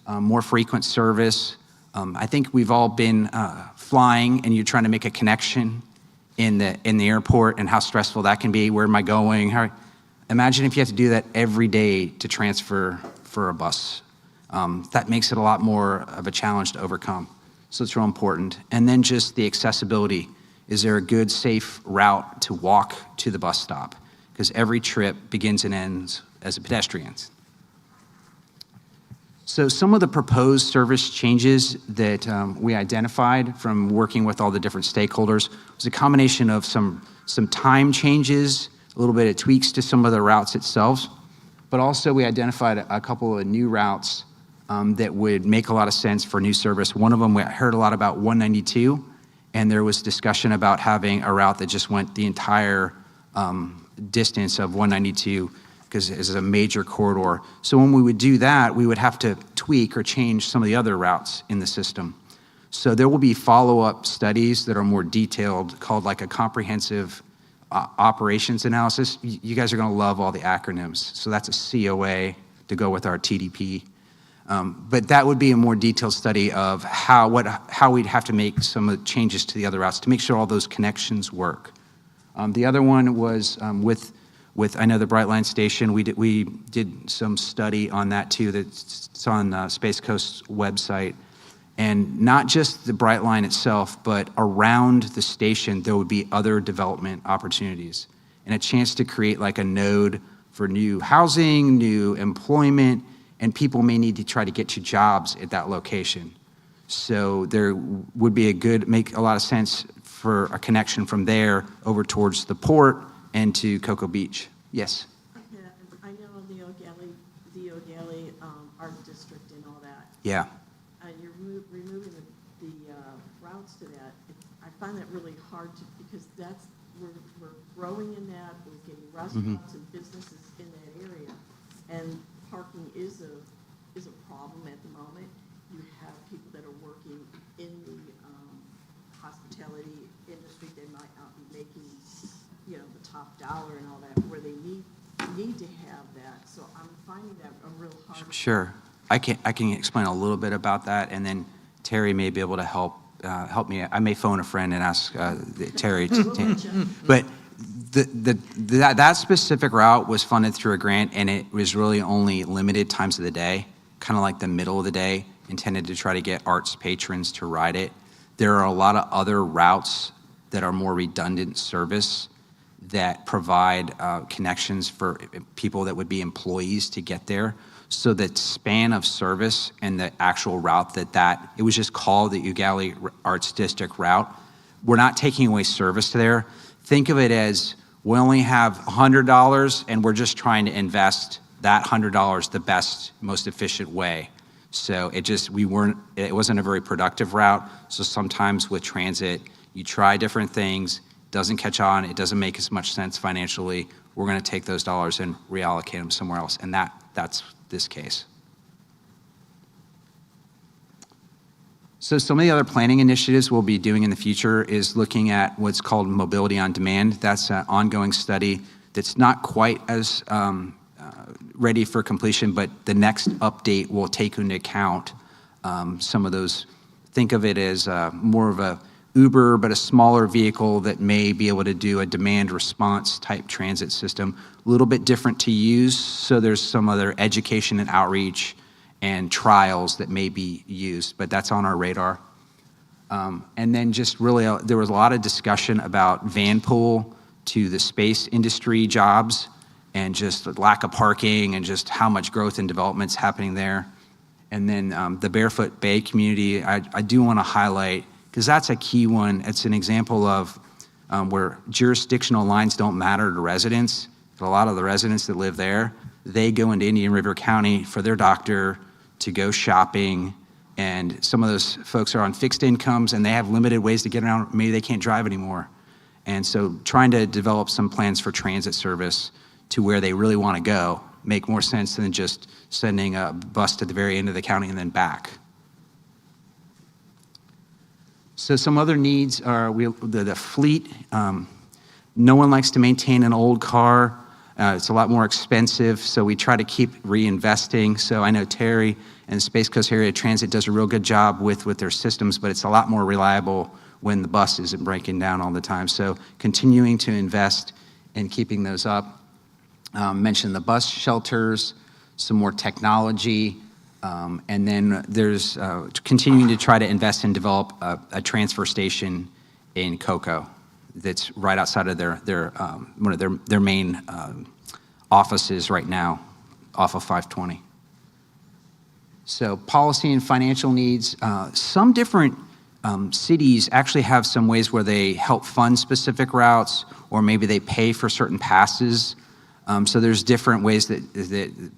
Speaker 21: more frequent service. I think we've all been flying and you're trying to make a connection in the airport and how stressful that can be. Where am I going? Imagine if you have to do that every day to transfer for a bus. That makes it a lot more of a challenge to overcome. So it's real important. And then just the accessibility. Is there a good, safe route to walk to the bus stop? Because every trip begins and ends as a pedestrian. So some of the proposed service changes that we identified from working with all the different stakeholders was a combination of some time changes, a little bit of tweaks to some of the routes itself, but also we identified a couple of new routes that would make a lot of sense for new service. One of them, we heard a lot about 192, and there was discussion about having a route that just went the entire distance of 192 because it is a major corridor. So when we would do that, we would have to tweak or change some of the other routes in the system. So there will be follow-up studies that are more detailed, called like a comprehensive operations analysis. You guys are gonna love all the acronyms. So that's a COA to go with our TDP. But that would be a more detailed study of how we'd have to make some of the changes to the other routes to make sure all those connections work. The other one was with I know the Brightline station. We did some study on that too. That's on Space Coast's website, and not just the Brightline itself, but around the station there would be other development opportunities and a chance to create like a node for new housing, new employment, and people may need to try to get to jobs at that location. So there would be make a lot of sense for a connection from there over towards the port and to Cocoa Beach. Yes?
Speaker 9: Yeah, I know the O'Galley Art District and all that.
Speaker 21: Yeah.
Speaker 9: You're removing the routes to that. I find that really hard because we're growing in that. We're getting restaurants and businesses in that area, and parking is a problem at the moment. You have people that are working in the hospitality industry. They might not be making, the top dollar and all that, where they need to have that. So I'm finding that a real hard.
Speaker 21: Sure. I can explain a little bit about that, and then Terry may be able to help me. I may phone a friend and ask Terry. But that specific route was funded through a grant, and it was really only limited times of the day, kind of like the middle of the day, intended to try to get arts patrons to ride it. There are a lot of other routes that are more redundant service that provide connections for people that would be employees to get there. So the span of service and the actual route it was just called the Ugalli Arts District route. We're not taking away service there. Think of it as we only have $100 and we're just trying to invest that $100 the best, most efficient way. So it wasn't a very productive route. So sometimes with transit, you try different things, doesn't catch on, it doesn't make as much sense financially. We're gonna take those dollars and reallocate them somewhere else. And that's this case. So some of the other planning initiatives we'll be doing in the future is looking at what's called mobility on demand. That's an ongoing study that's not quite as ready for completion, but the next update will take into account some of those. Think of it as more of a Uber, but a smaller vehicle that may be able to do a demand response type transit system. A little bit different to use, so there's some other education and outreach and trials that may be used, but that's on our radar. And then just really, there was a lot of discussion about van pool to the space industry jobs and just the lack of parking and just how much growth and development's happening there. And then the Barefoot Bay community, I do want to highlight, because that's a key one. It's an example of where jurisdictional lines don't matter to residents. A lot of the residents that live there, they go into Indian River County for their doctor, to go shopping, and some of those folks are on fixed incomes and they have limited ways to get around. Maybe they can't drive anymore. And so trying to develop some plans for transit service to where they really want to go make more sense than just sending a bus to the very end of the county and then back. So some other needs are the fleet. No one likes to maintain an old car. It's a lot more expensive, so we try to keep reinvesting. So I know Terry and Space Coast Area Transit does a real good job with their systems, but it's a lot more reliable when the bus isn't breaking down all the time. So continuing to invest in keeping those up. Mentioned the bus shelters, some more technology, and then there's continuing to try to invest and develop a transfer station in Cocoa that's right outside of one of their main offices right now, off of 520. So policy and financial needs. Some different cities actually have some ways where they help fund specific routes, or maybe they pay for certain passes. So there's different ways that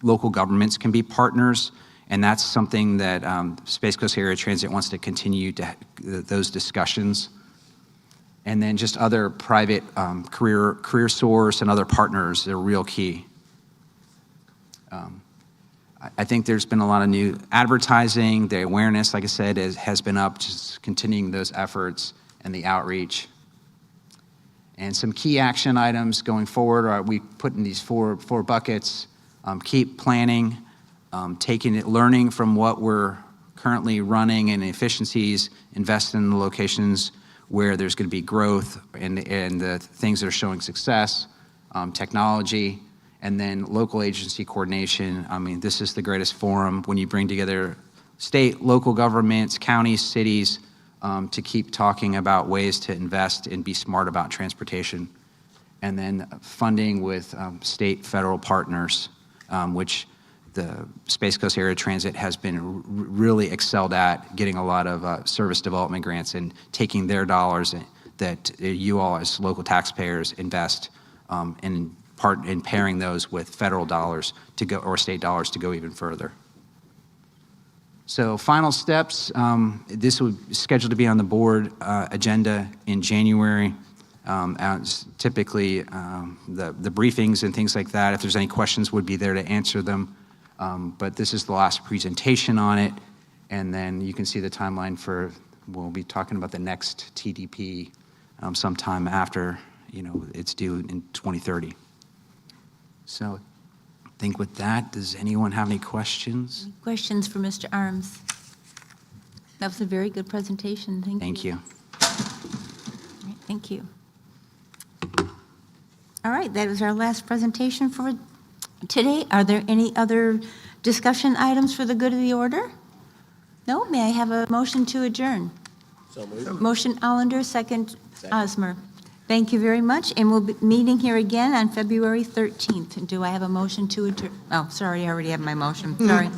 Speaker 21: local governments can be partners, and that's something that Space Coast Area Transit wants to continue those discussions. And then just other private career source and other partners are real key. I think there's been a lot of new advertising. The awareness, like I said, has been up, just continuing those efforts and the outreach. And some key action items going forward are we put in these four buckets. Keep planning, learning from what we're currently running and efficiencies, invest in the locations where there's going to be growth and the things that are showing success, technology, and then local agency coordination. I mean, this is the greatest forum when you bring together state, local governments, counties, cities, to keep talking about ways to invest and be smart about transportation. And then funding with state, federal partners, which the Space Coast Area Transit has been really excelled at, getting a lot of service development grants and taking their dollars that you all as local taxpayers invest in pairing those with federal dollars to go, or state dollars to go even further. So final steps, this would be scheduled to be on the board agenda in January. As typically, the briefings and things like that, if there's any questions, would be there to answer them. But this is the last presentation on it. And then you can see the timeline for, we'll be talking about the next TDP sometime after, it's due in 2030. So I think with that, does anyone have any questions?
Speaker 5: Questions for Mr. Arms? That was a very good presentation. Thank you. All right, thank you. All right, that was our last presentation for today. Are there any other discussion items for the good of the order? No? May I have a motion to adjourn?
Speaker 17: So moved.
Speaker 5: Motion Allender, second Osmer. Thank you very much, and we'll be meeting here again on February 13th. Do I have a motion to adjourn? Oh, sorry, I already have my motion. Sorry.